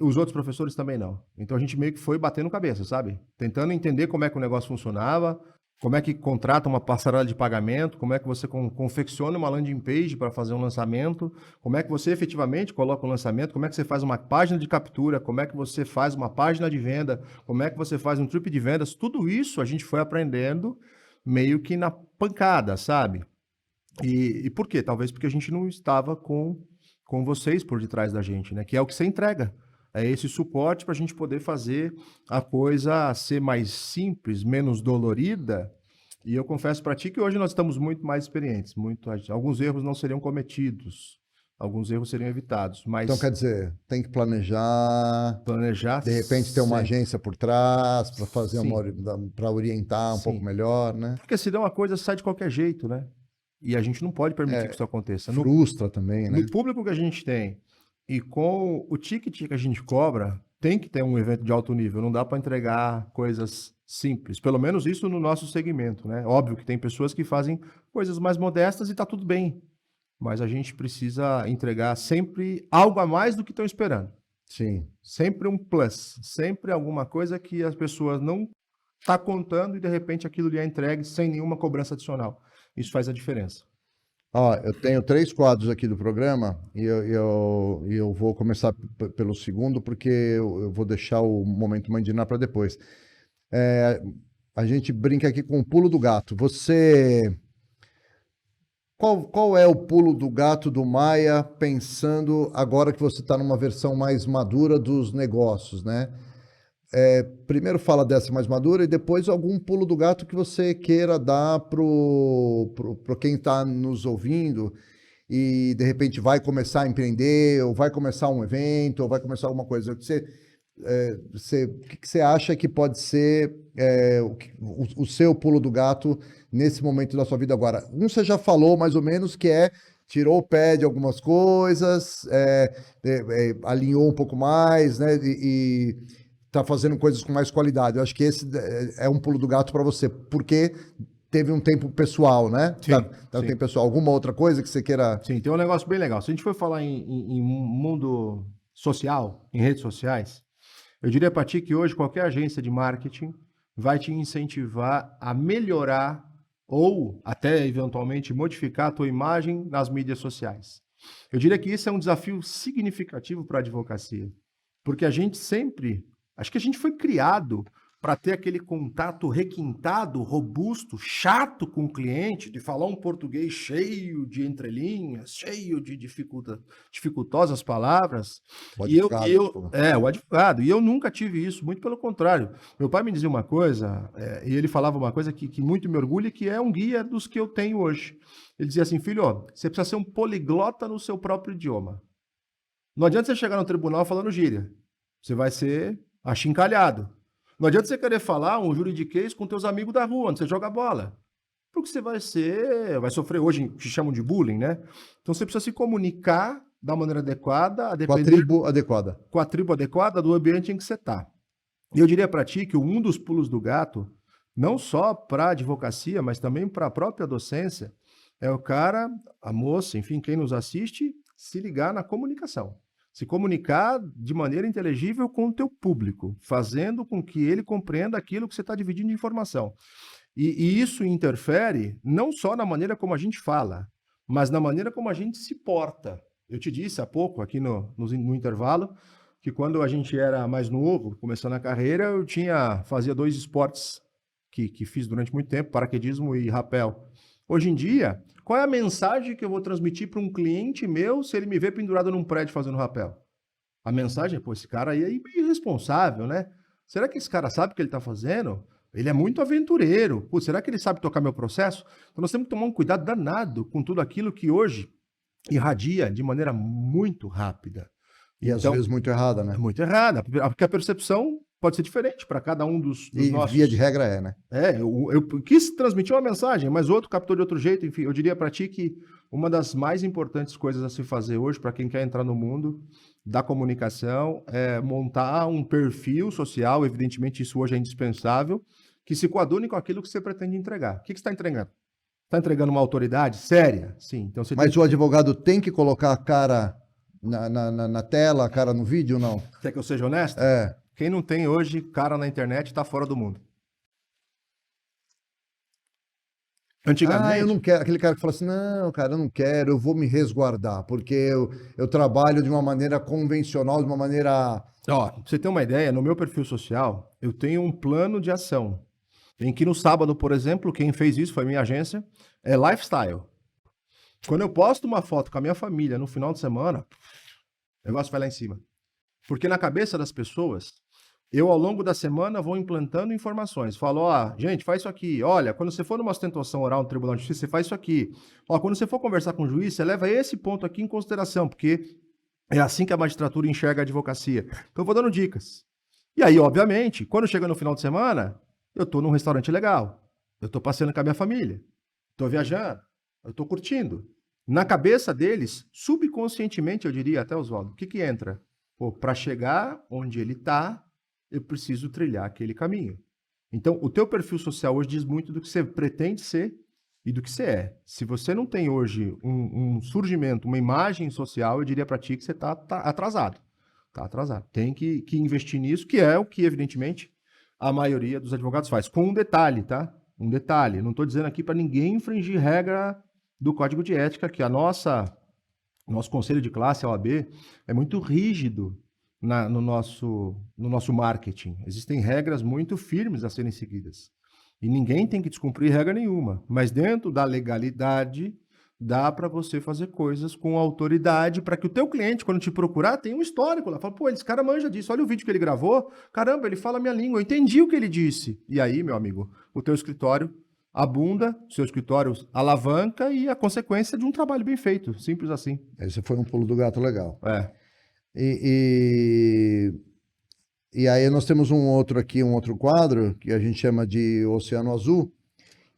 os outros professores também não. Então a gente meio que foi batendo cabeça, sabe? Tentando entender como é que o negócio funcionava, como é que contrata uma passarela de pagamento, como é que você confecciona uma landing page para fazer um lançamento, como é que você efetivamente coloca o lançamento, como é que você faz uma página de captura, como é que você faz uma página de venda, como é que você faz um trip de vendas, tudo isso a gente foi aprendendo meio que na pancada, sabe? E por quê? Talvez porque a gente não estava com vocês por detrás da gente, né? Que é o que você entrega. É esse suporte para a gente poder fazer a coisa ser mais simples, menos dolorida. E eu confesso para ti que hoje nós estamos muito mais experientes. Alguns erros não seriam cometidos, alguns erros seriam evitados. Mas então, quer dizer, tem que planejar, de repente ter uma agência por trás para fazer para orientar um pouco melhor, né? Porque senão a coisa sai de qualquer jeito, né? E a gente não pode permitir que isso aconteça. Frustra também, né? No público que a gente tem e com o ticket que a gente cobra, tem que ter um evento de alto nível. Não dá para entregar coisas simples. Pelo menos isso no nosso segmento, né? Óbvio que tem pessoas que fazem coisas mais modestas e tá tudo bem. Mas a gente precisa entregar sempre algo a mais do que estão esperando. Sim. Sempre um plus. Sempre alguma coisa que as pessoas não está contando e de repente aquilo lhe é entregue sem nenhuma cobrança adicional. Isso faz a diferença. Ó, eu tenho 3 quadros aqui do programa e eu vou começar pelo segundo, porque eu vou deixar o momento Mandiná para depois. A gente brinca aqui com o pulo do gato. Qual é o pulo do gato do Maia, pensando agora que você está numa versão mais madura dos negócios, né? Primeiro fala dessa mais madura e depois algum pulo do gato que você queira dar pro quem está nos ouvindo e de repente vai começar a empreender, ou vai começar um evento, ou vai começar alguma coisa. O que você acha que pode ser o seu pulo do gato nesse momento da sua vida agora? Você já falou mais ou menos que tirou o pé de algumas coisas, alinhou um pouco mais, né? E tá fazendo coisas com mais qualidade. Eu acho que esse é um pulo do gato para você, porque teve um tempo pessoal, né? Sim, um tempo pessoal. Alguma outra coisa que você queira... Sim, tem um negócio bem legal. Se a gente for falar em mundo social, em redes sociais, eu diria para ti que hoje qualquer agência de marketing vai te incentivar a melhorar ou até eventualmente modificar a tua imagem nas mídias sociais. Eu diria que isso é um desafio significativo para a advocacia, porque a gente sempre... Acho que a gente foi criado para ter aquele contato requintado, robusto, chato com o cliente, de falar um português cheio de entrelinhas, cheio de dificultosas palavras. O advogado. O advogado. E eu nunca tive isso, muito pelo contrário. Meu pai me dizia uma coisa, e ele falava uma coisa que muito me orgulha, que é um guia dos que eu tenho hoje. Ele dizia assim, filho, ó, você precisa ser um poliglota no seu próprio idioma. Não adianta você chegar no tribunal falando gíria. Você vai ser achincalhado. Não adianta você querer falar um juridiquês com teus amigos da rua, onde você joga bola. Porque você vai sofrer hoje, que chamam de bullying, né? Então você precisa se comunicar da maneira adequada, com a tribo adequada. Com a tribo adequada do ambiente em que você está. E eu diria para ti que um dos pulos do gato, não só para a advocacia, mas também para a própria docência, é o cara, a moça, enfim, quem nos assiste, se ligar na comunicação. Se comunicar de maneira inteligível com o teu público, fazendo com que ele compreenda aquilo que você está dividindo de informação. E isso interfere não só na maneira como a gente fala, mas na maneira como a gente se porta. Eu te disse há pouco, aqui no intervalo, que quando a gente era mais novo, começando a carreira, fazia 2 esportes que fiz durante muito tempo, paraquedismo e rapel. Hoje em dia, qual é a mensagem que eu vou transmitir para um cliente meu se ele me vê pendurado num prédio fazendo rapel? A mensagem é, pô, esse cara aí é irresponsável, né? Será que esse cara sabe o que ele está fazendo? Ele é muito aventureiro. Pô, será que ele sabe tocar meu processo? Então nós temos que tomar um cuidado danado com tudo aquilo que hoje irradia de maneira muito rápida. E às vezes muito errada, né? Muito errada, porque a percepção pode ser diferente para cada um dos nossos... via de regra né? Eu quis transmitir uma mensagem, mas outro captou de outro jeito. Enfim, eu diria para ti que uma das mais importantes coisas a se fazer hoje, para quem quer entrar no mundo da comunicação, é montar um perfil social, evidentemente isso hoje é indispensável, que se coadune com aquilo que você pretende entregar. O que você está entregando? Está entregando uma autoridade séria? Sim. Então mas o advogado tem que colocar a cara na tela, a cara no vídeo ou não? Quer que eu seja honesto? Quem não tem hoje cara na internet está fora do mundo. Antigamente... eu não quero. Aquele cara que fala assim, não, cara, eu não quero, eu vou me resguardar, porque eu trabalho de uma maneira convencional, de uma maneira... Ó, pra você ter uma ideia, no meu perfil social, eu tenho um plano de ação, em que no sábado, por exemplo, quem fez isso foi a minha agência, é lifestyle. Quando eu posto uma foto com a minha família no final de semana, o negócio vai lá em cima. Porque na cabeça das pessoas, eu ao longo da semana vou implantando informações. Falo, ó, gente, faz isso aqui. Olha, quando você for numa ostentação oral no Tribunal de Justiça, você faz isso aqui. Ó, quando você for conversar com o juiz, você leva esse ponto aqui em consideração, porque é assim que a magistratura enxerga a advocacia. Então eu vou dando dicas. E aí, obviamente, quando chega no final de semana, eu tô num restaurante legal. Eu tô passeando com a minha família. Tô viajando. Eu tô curtindo. Na cabeça deles, subconscientemente, eu diria até, Oswaldo, o que entra? Pô, para chegar onde ele está, eu preciso trilhar aquele caminho. Então, o teu perfil social hoje diz muito do que você pretende ser e do que você é. Se você não tem hoje um surgimento, uma imagem social, eu diria para ti que você tá atrasado. Tá atrasado. Tem que investir nisso, que é o que, evidentemente, a maioria dos advogados faz. Com um detalhe, tá? Um detalhe. Não estou dizendo aqui para ninguém infringir regra do Código de Ética, que nosso conselho de classe, a OAB, é muito rígido no nosso marketing. Existem regras muito firmes a serem seguidas. E ninguém tem que descumprir regra nenhuma. Mas dentro da legalidade, dá para você fazer coisas com autoridade para que o teu cliente, quando te procurar, tenha um histórico lá. Fala, pô, esse cara manja disso, olha o vídeo que ele gravou. Caramba, ele fala a minha língua, eu entendi o que ele disse. E aí, meu amigo, o teu escritório abunda, o seu escritório alavanca e a consequência de um trabalho bem feito. Simples assim. Esse foi um pulo do gato legal. É. E aí nós temos um outro quadro, que a gente chama de Oceano Azul,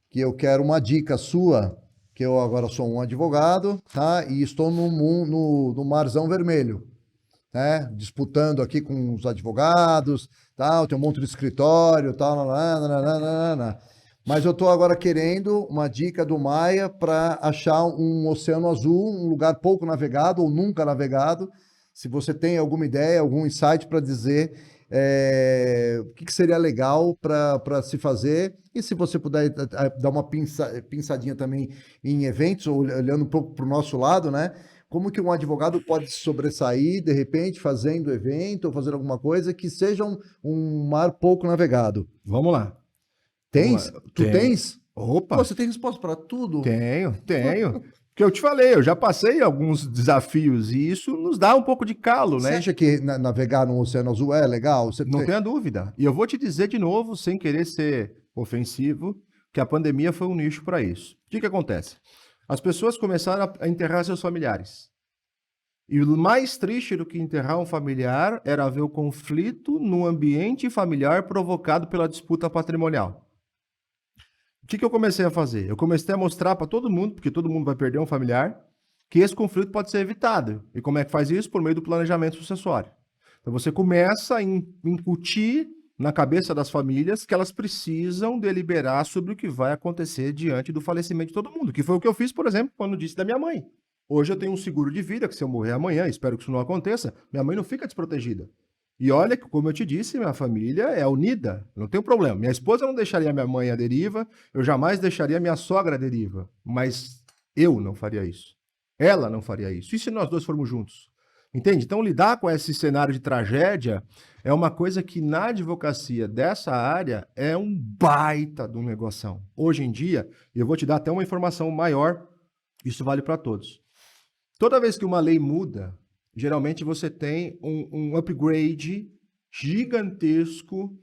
que eu quero uma dica sua, que eu agora sou um advogado, tá? E estou no Marzão Vermelho, né? Disputando aqui com os advogados, tal, tem um monte de escritório, tal, nananana. Mas eu estou agora querendo uma dica do Maia para achar um oceano azul, um lugar pouco navegado ou nunca navegado. Se você tem alguma ideia, algum insight para dizer o que seria legal para se fazer, e se você puder dar uma pinçadinha também em eventos, olhando um pouco para o nosso lado, né? Como que um advogado pode se sobressair, de repente, fazendo evento ou fazendo alguma coisa que seja um mar pouco navegado? Vamos lá. Tens? Tu tens? Opa! Pô, você tem resposta para tudo? Tenho. Porque eu te falei, eu já passei alguns desafios e isso nos dá um pouco de calo, né? Você acha que navegar no Oceano Azul é legal? Não tenha dúvida. E eu vou te dizer de novo, sem querer ser ofensivo, que a pandemia foi um nicho para isso. O que acontece? As pessoas começaram a enterrar seus familiares. E o mais triste do que enterrar um familiar era ver o conflito no ambiente familiar provocado pela disputa patrimonial. O que eu comecei a fazer? Eu comecei a mostrar para todo mundo, porque todo mundo vai perder um familiar, que esse conflito pode ser evitado. E como é que faz isso? Por meio do planejamento sucessório. Então você começa a incutir na cabeça das famílias que elas precisam deliberar sobre o que vai acontecer diante do falecimento de todo mundo, que foi o que eu fiz, por exemplo, quando disse da minha mãe. Hoje eu tenho um seguro de vida, que se eu morrer amanhã, espero que isso não aconteça, minha mãe não fica desprotegida. E olha que, como eu te disse, minha família é unida, não tem problema. Minha esposa não deixaria minha mãe à deriva, eu jamais deixaria minha sogra à deriva, mas eu não faria isso. Ela não faria isso. E se nós dois formos juntos? Entende? Então, lidar com esse cenário de tragédia é uma coisa que na advocacia dessa área é um baita de um negoção. Hoje em dia, eu vou te dar até uma informação maior, isso vale para todos. Toda vez que uma lei muda, geralmente você tem um upgrade gigantesco,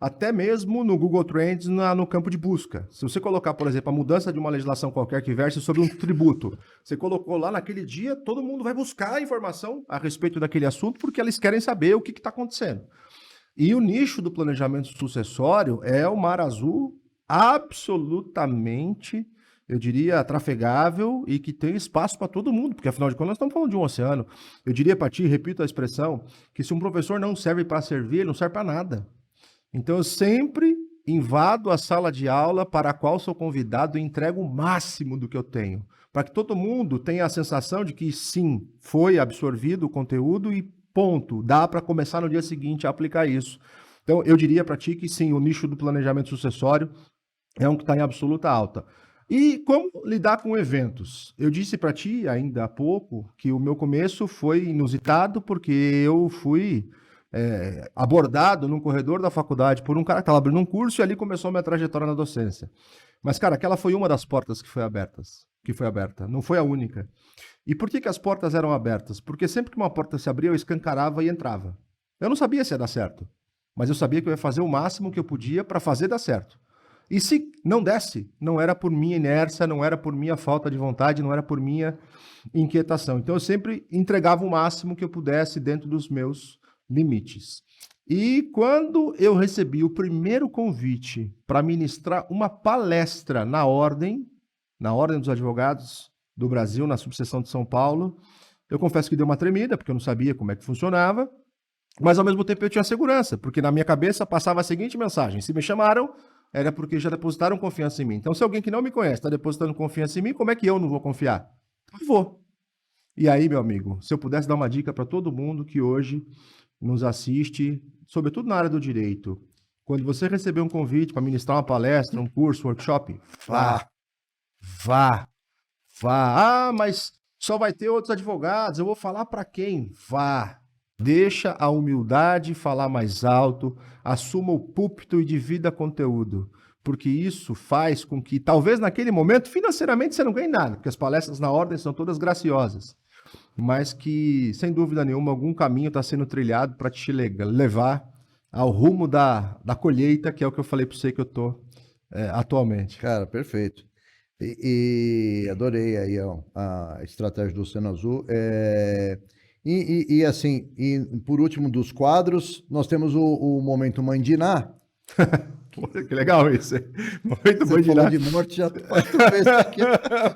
até mesmo no Google Trends, no campo de busca. Se você colocar, por exemplo, a mudança de uma legislação qualquer que verse sobre um tributo, você colocou lá naquele dia, todo mundo vai buscar informação a respeito daquele assunto, porque eles querem saber o que está acontecendo. E o nicho do planejamento sucessório é o mar azul absolutamente, eu diria, trafegável e que tem espaço para todo mundo, porque afinal de contas nós estamos falando de um oceano. Eu diria para ti, repito a expressão, que se um professor não serve para servir, ele não serve para nada. Então eu sempre invado a sala de aula para a qual sou convidado e entrego o máximo do que eu tenho, para que todo mundo tenha a sensação de que sim, foi absorvido o conteúdo e ponto, dá para começar no dia seguinte a aplicar isso. Então eu diria para ti que sim, o nicho do planejamento sucessório é um que está em absoluta alta. E como lidar com eventos? Eu disse para ti ainda há pouco que o meu começo foi inusitado porque eu fui abordado num corredor da faculdade por um cara que estava abrindo um curso e ali começou a minha trajetória na docência. Mas, cara, aquela foi uma das portas que foi aberta, não foi a única. E por que as portas eram abertas? Porque sempre que uma porta se abria, eu escancarava e entrava. Eu não sabia se ia dar certo, mas eu sabia que eu ia fazer o máximo que eu podia para fazer dar certo. E se não desse, não era por minha inércia, não era por minha falta de vontade, não era por minha inquietação. Então eu sempre entregava o máximo que eu pudesse dentro dos meus limites. E quando eu recebi o primeiro convite para ministrar uma palestra na Ordem dos Advogados do Brasil, na subseção de São Paulo, eu confesso que deu uma tremida, porque eu não sabia como é que funcionava, mas ao mesmo tempo eu tinha segurança, porque na minha cabeça passava a seguinte mensagem: se me chamaram, era porque já depositaram confiança em mim. Então, se alguém que não me conhece está depositando confiança em mim, como é que eu não vou confiar? Eu vou. E aí, meu amigo, se eu pudesse dar uma dica para todo mundo que hoje nos assiste, sobretudo na área do direito, Quando você receber um convite para ministrar uma palestra, um curso, um workshop, vá, vá, vá. Ah, mas só vai ter outros advogados, eu vou falar para quem? Vá. Deixa a humildade falar mais alto, assuma o púlpito e divida conteúdo, porque isso faz com que, talvez naquele momento, financeiramente você não ganhe nada, porque as palestras na ordem são todas graciosas, mas que, sem dúvida nenhuma, algum caminho está sendo trilhado para te levar ao rumo da colheita, que é o que eu falei para você que eu estou atualmente. Cara, perfeito. E adorei aí ó, a estratégia do Oceano Azul. Assim, por último dos quadros, nós temos o Momento Mandiná. Que legal isso. Momento Você falou de morte, já faz tudo isso aqui.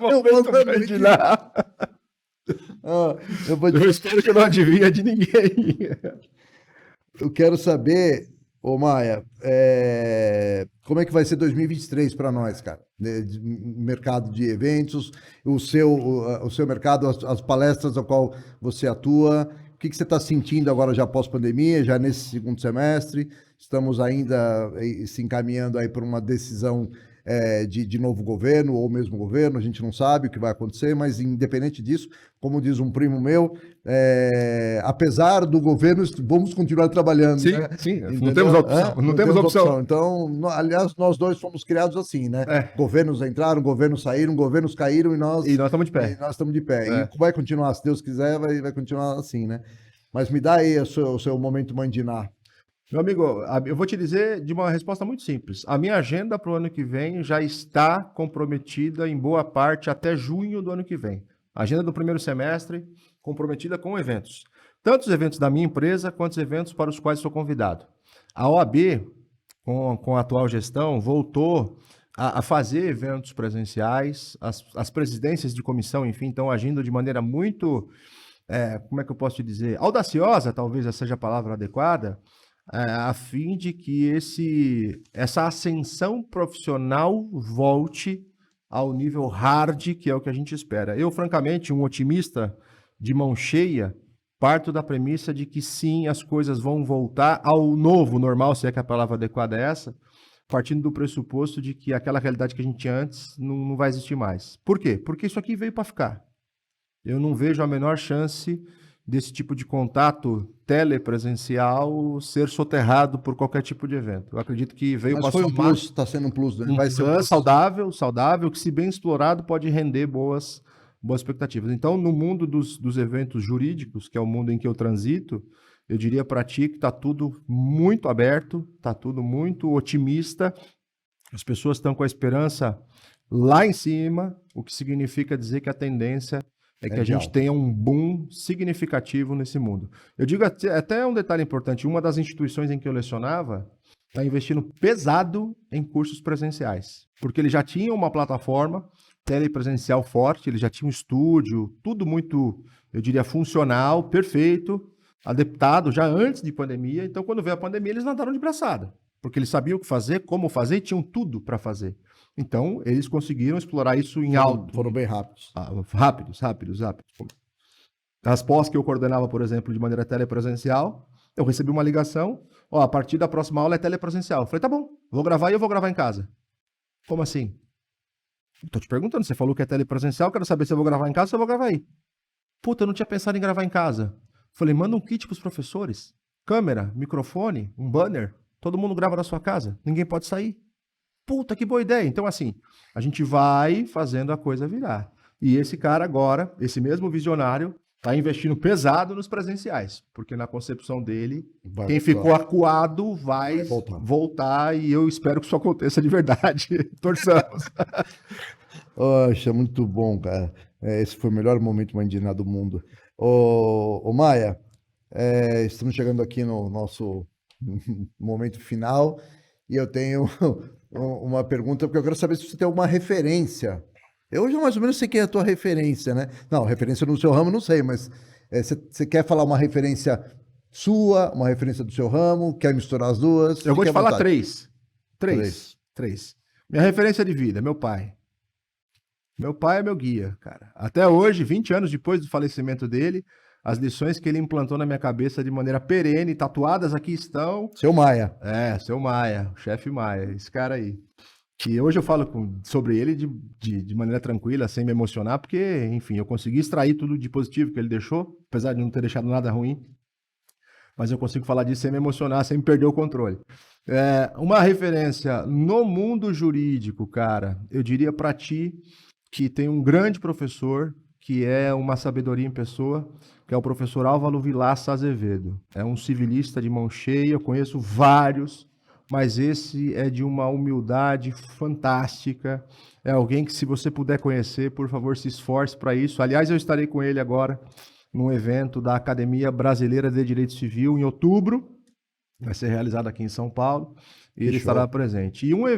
Momento Mandiná. Eu espero que eu não adivinhe de ninguém. Eu quero saber, ô Maia, como é que vai ser 2023 para nós, cara? Mercado de eventos, o seu mercado, as palestras ao qual você atua, o que você está sentindo agora já pós-pandemia, já nesse segundo semestre? Estamos ainda se encaminhando aí para uma decisão de novo governo ou mesmo governo, a gente não sabe o que vai acontecer, mas independente disso, como diz um primo meu, apesar do governo, vamos continuar trabalhando. Sim, né? sim, não temos opção. Não temos opção. Então, aliás, nós dois fomos criados assim, né? Governos entraram, governos saíram, governos caíram e nós estamos de pé. E nós estamos de pé. E vai continuar, se Deus quiser, vai continuar assim, né? Mas me dá aí o seu momento mandiná. Meu amigo, eu vou te dizer de uma resposta muito simples. A minha agenda para o ano que vem já está comprometida em boa parte até junho do ano que vem. A agenda do primeiro semestre comprometida com eventos. Tanto os eventos da minha empresa, quanto os eventos para os quais sou convidado. A OAB, com a atual gestão, voltou a fazer eventos presenciais. As presidências de comissão, enfim, estão agindo de maneira muito, como é que eu posso te dizer, audaciosa, talvez essa seja a palavra adequada, a fim de que essa ascensão profissional volte ao nível hard, que é o que a gente espera. Eu, francamente, um otimista de mão cheia, parto da premissa de que sim, as coisas vão voltar ao novo normal, se é que a palavra adequada é essa, partindo do pressuposto de que aquela realidade que a gente tinha antes não vai existir mais. Por quê? Porque isso aqui veio para ficar. Eu não vejo a menor chance desse tipo de contato telepresencial ser soterrado por qualquer tipo de evento. Eu acredito que veio para somar. Um plus, está sendo um plus. Né? Vai ser um plus saudável, que se bem explorado pode render boas expectativas. Então, no mundo dos eventos jurídicos, que é o mundo em que eu transito, eu diria para ti que está tudo muito aberto, está tudo muito otimista, as pessoas estão com a esperança lá em cima, o que significa dizer que a tendência é que a gente tenha um boom significativo nesse mundo. Eu digo até um detalhe importante, uma das instituições em que eu lecionava está investindo pesado em cursos presenciais, porque ele já tinha uma plataforma telepresencial forte, ele já tinha um estúdio, tudo muito, eu diria, funcional, perfeito, adaptado já antes de pandemia. Então, quando veio a pandemia, eles nadaram de braçada, porque eles sabiam o que fazer, como fazer e tinham tudo para fazer. Então, eles conseguiram explorar isso em alto. Foram bem rápidos. Rápidos. As pós que eu coordenava, por exemplo, de maneira telepresencial, eu recebi uma ligação, a partir da próxima aula é telepresencial. Eu falei, tá bom, vou gravar e eu vou gravar em casa. Como assim? Tô te perguntando, você falou que é telepresencial, quero saber se eu vou gravar em casa ou se eu vou gravar aí. Puta, eu não tinha pensado em gravar em casa. Falei, manda um kit pros professores, câmera, microfone, um banner, todo mundo grava da sua casa, ninguém pode sair. Puta, que boa ideia. Então, assim, a gente vai fazendo a coisa virar. E esse cara agora, esse mesmo visionário, está investindo pesado nos presenciais, porque na concepção dele, quem ficou acuado vai voltar e eu espero que isso aconteça de verdade. Torçamos. Poxa, muito bom, cara. Esse foi o melhor momento mandiná do mundo. Ô Maia, estamos chegando aqui no nosso momento final e eu tenho uma pergunta, porque eu quero saber se você tem alguma referência. Eu já mais ou menos sei quem é a tua referência, né? Não, referência no seu ramo não sei, mas você quer falar uma referência sua, uma referência do seu ramo, quer misturar as duas? Eu vou te falar três. Minha referência de vida, meu pai. Meu pai é meu guia, cara. Até hoje, 20 anos depois do falecimento dele, as lições que ele implantou na minha cabeça de maneira perene, tatuadas aqui estão. Seu Maia. Seu Maia, o chefe Maia, esse cara aí. Que hoje eu falo sobre ele de maneira tranquila, sem me emocionar, porque, enfim, eu consegui extrair tudo de positivo que ele deixou, apesar de não ter deixado nada ruim. Mas eu consigo falar disso sem me emocionar, sem perder o controle. Uma referência no mundo jurídico, cara, eu diria para ti que tem um grande professor, que é uma sabedoria em pessoa, que é o professor Álvaro Vilaça Azevedo. É um civilista de mão cheia, eu conheço vários, mas esse é de uma humildade fantástica. É alguém que, se você puder conhecer, por favor, se esforce para isso. Aliás, eu estarei com ele agora num evento da Academia Brasileira de Direito Civil, em outubro, vai ser realizado aqui em São Paulo, e ele estará presente. E um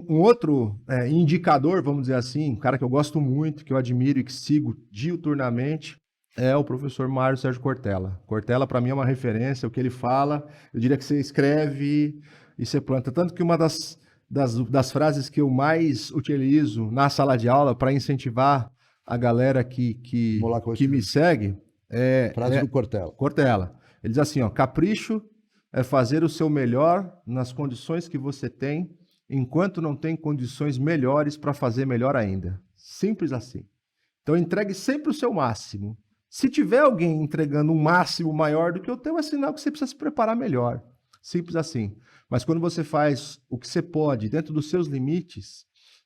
outro indicador, vamos dizer assim, um cara que eu gosto muito, que eu admiro e que sigo diuturnamente, é o professor Mário Sérgio Cortella. Cortella, para mim, é uma referência, o que ele fala, eu diria que você escreve e você planta. Tanto que uma das frases que eu mais utilizo na sala de aula para incentivar a galera que me segue frase do Cortella. Cortella. Ele diz assim, ó, capricho é fazer o seu melhor nas condições que você tem, enquanto não tem condições melhores para fazer melhor ainda. Simples assim. Então entregue sempre o seu máximo. Se tiver alguém entregando um máximo maior do que o teu, é sinal que você precisa se preparar melhor. Simples assim. Mas quando você faz o que você pode dentro dos seus limites,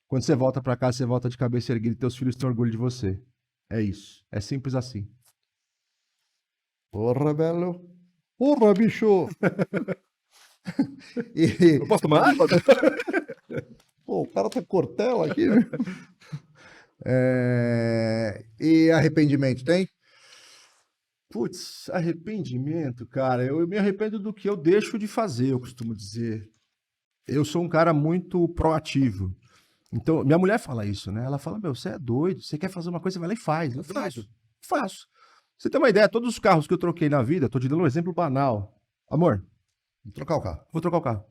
quando você volta para casa, você volta de cabeça erguida e teus filhos têm orgulho de você. É isso. É simples assim. Porra, velho. Porra, bicho. Eu posso tomar água? Pô, o cara tá Cortella aqui, né? E arrependimento, tem? Putz, arrependimento, cara. Eu me arrependo do que eu deixo de fazer, eu costumo dizer. Eu sou um cara muito proativo. Então, minha mulher fala isso, né? Ela fala, você é doido, você quer fazer uma coisa, você vai lá e faz. Eu faço. Você tem uma ideia, todos os carros que eu troquei na vida, tô te dando um exemplo banal. Amor, Vou trocar o carro. vou trocar o carro.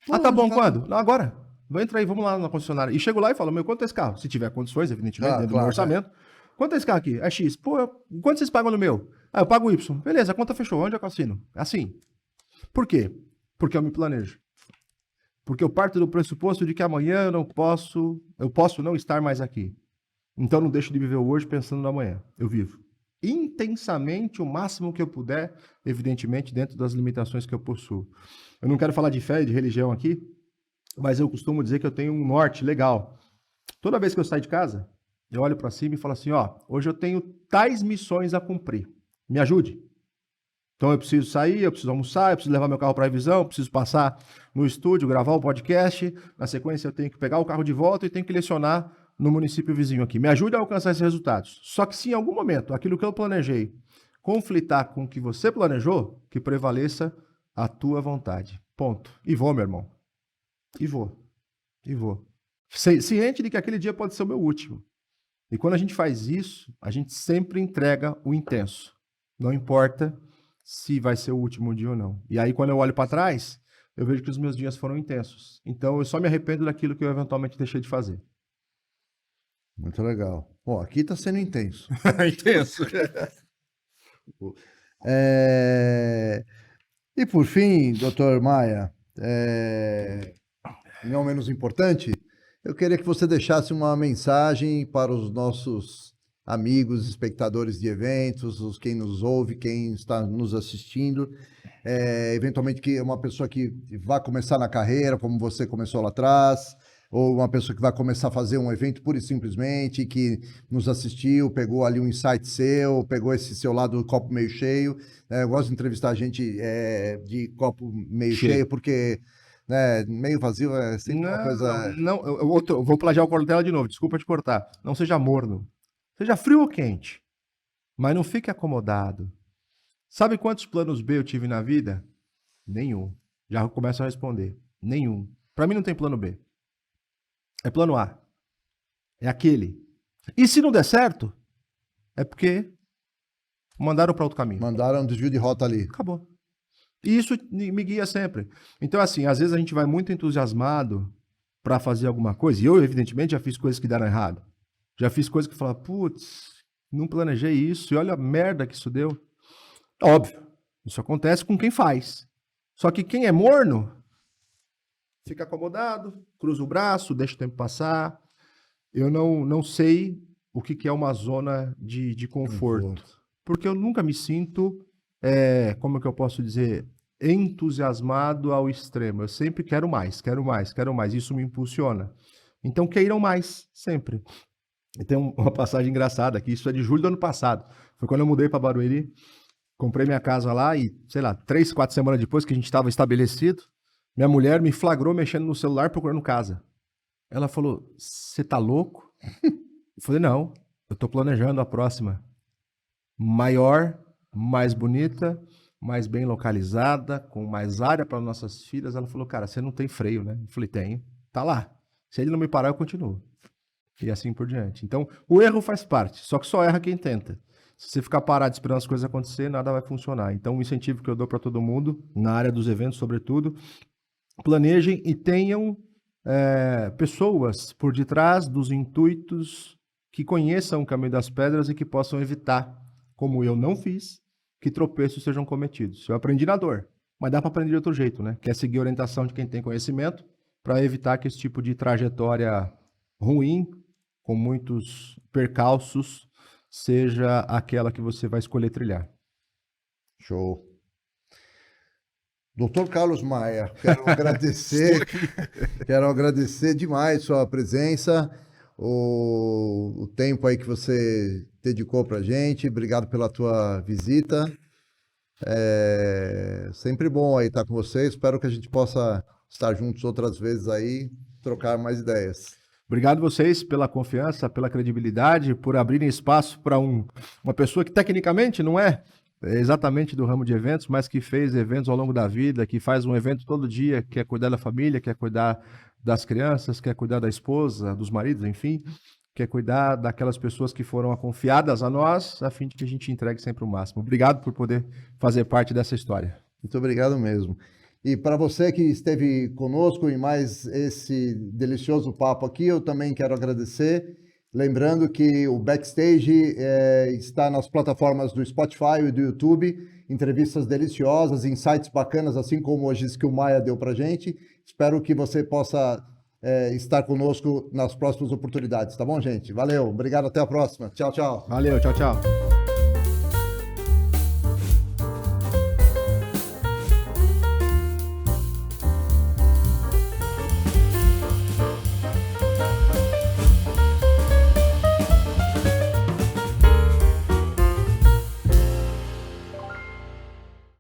Tá bom, quando? Não, agora. Vai entrar aí, vamos lá na concessionária. E chego lá e falo, quanto é esse carro? Se tiver condições, evidentemente, dentro do meu orçamento. Quanto é esse carro aqui? É X. Pô, quanto vocês pagam no meu? Eu pago Y. Beleza, a conta fechou. Onde é que eu assino? Assim. Por quê? Porque eu me planejo. Porque eu parto do pressuposto de que amanhã eu posso não estar mais aqui. Então não deixo de viver hoje pensando no amanhã. Eu vivo intensamente o máximo que eu puder, evidentemente dentro das limitações que eu possuo. Eu não quero falar de fé e de religião aqui, mas eu costumo dizer que eu tenho um norte legal. Toda vez que eu saio de casa, eu olho para cima e falo assim, hoje eu tenho tais missões a cumprir. Me ajude. Então eu preciso sair, eu preciso almoçar, eu preciso levar meu carro para a revisão, eu preciso passar no estúdio, gravar o podcast. Na sequência eu tenho que pegar o carro de volta e tenho que lecionar no município vizinho aqui. Me ajude a alcançar esses resultados. Só que se em algum momento aquilo que eu planejei conflitar com o que você planejou, que prevaleça a tua vontade. Ponto. E vou, meu irmão. E vou. Ciente de que aquele dia pode ser o meu último. E quando a gente faz isso, a gente sempre entrega o intenso. Não importa se vai ser o último dia ou não. E aí, quando eu olho para trás, eu vejo que os meus dias foram intensos. Então, eu só me arrependo daquilo que eu eventualmente deixei de fazer. Muito legal. Bom, aqui está sendo intenso. Intenso. E por fim, doutor Maia, não menos importante, eu queria que você deixasse uma mensagem para os nossos amigos, espectadores de eventos, quem nos ouve, quem está nos assistindo, eventualmente que é uma pessoa que vai começar na carreira, como você começou lá atrás, ou uma pessoa que vai começar a fazer um evento pura e simplesmente, que nos assistiu, pegou ali um insight seu, pegou esse seu lado do copo meio cheio. Eu gosto de entrevistar gente de copo meio cheio, porque meio vazio é sempre uma coisa... Eu vou plagiar o Cortella de novo, desculpa te cortar. Não seja morno. Seja frio ou quente, mas não fique acomodado. Sabe quantos planos B eu tive na vida? Nenhum. Já começo a responder. Nenhum. Para mim não tem plano B. É plano A. É aquele. E se não der certo, é porque mandaram para outro caminho. Mandaram um desvio de rota ali. Acabou. E isso me guia sempre. Então, assim, às vezes a gente vai muito entusiasmado para fazer alguma coisa. E eu, evidentemente, já fiz coisas que deram errado. Já fiz coisas que eu falava, putz, não planejei isso, e olha a merda que isso deu. Óbvio, isso acontece com quem faz. Só que quem é morno, fica acomodado, cruza o braço, deixa o tempo passar. Eu não sei o que é uma zona de conforto, porque eu nunca me sinto, como é que eu posso dizer, entusiasmado ao extremo. Eu sempre quero mais, quero mais, quero mais. Isso me impulsiona. Então queiram mais, sempre. E tem uma passagem engraçada aqui, isso é de julho do ano passado. Foi quando eu mudei para Barueri, comprei minha casa lá e, sei lá, 3, 4 semanas depois que a gente estava estabelecido, minha mulher me flagrou mexendo no celular procurando casa. Ela falou, você tá louco? Eu falei, não, eu tô planejando a próxima. Maior, mais bonita, mais bem localizada, com mais área para nossas filhas. Ela falou, cara, você não tem freio, né? Eu falei, tenho. Tá lá. Se ele não me parar, eu continuo. E assim por diante. Então, o erro faz parte, só que só erra quem tenta. Se você ficar parado esperando as coisas acontecer, nada vai funcionar. Então, o incentivo que eu dou para todo mundo, na área dos eventos, sobretudo, planejem e tenham pessoas por detrás dos intuitos que conheçam o caminho das pedras e que possam evitar, como eu não fiz, que tropeços sejam cometidos. Eu aprendi na dor, mas dá para aprender de outro jeito, né? Que é seguir a orientação de quem tem conhecimento para evitar que esse tipo de trajetória ruim, com muitos percalços, seja aquela que você vai escolher trilhar. Show. Doutor Carlos Maia, quero agradecer demais sua presença, o tempo aí que você dedicou para a gente. Obrigado pela tua visita. É sempre bom aí estar com você. Espero que a gente possa estar juntos outras vezes aí, trocar mais ideias. Obrigado vocês pela confiança, pela credibilidade, por abrirem espaço para uma pessoa que tecnicamente não é exatamente do ramo de eventos, mas que fez eventos ao longo da vida, que faz um evento todo dia, quer cuidar da família, quer cuidar das crianças, quer cuidar da esposa, dos maridos, enfim, quer cuidar daquelas pessoas que foram confiadas a nós, a fim de que a gente entregue sempre o máximo. Obrigado por poder fazer parte dessa história. Muito obrigado mesmo. E para você que esteve conosco em mais esse delicioso papo aqui, eu também quero agradecer. Lembrando que o Backstage está nas plataformas do Spotify e do YouTube, entrevistas deliciosas, insights bacanas, assim como hoje que o Maia deu para a gente. Espero que você possa estar conosco nas próximas oportunidades, tá bom, gente? Valeu, obrigado, até a próxima. Tchau, tchau. Valeu, tchau, tchau.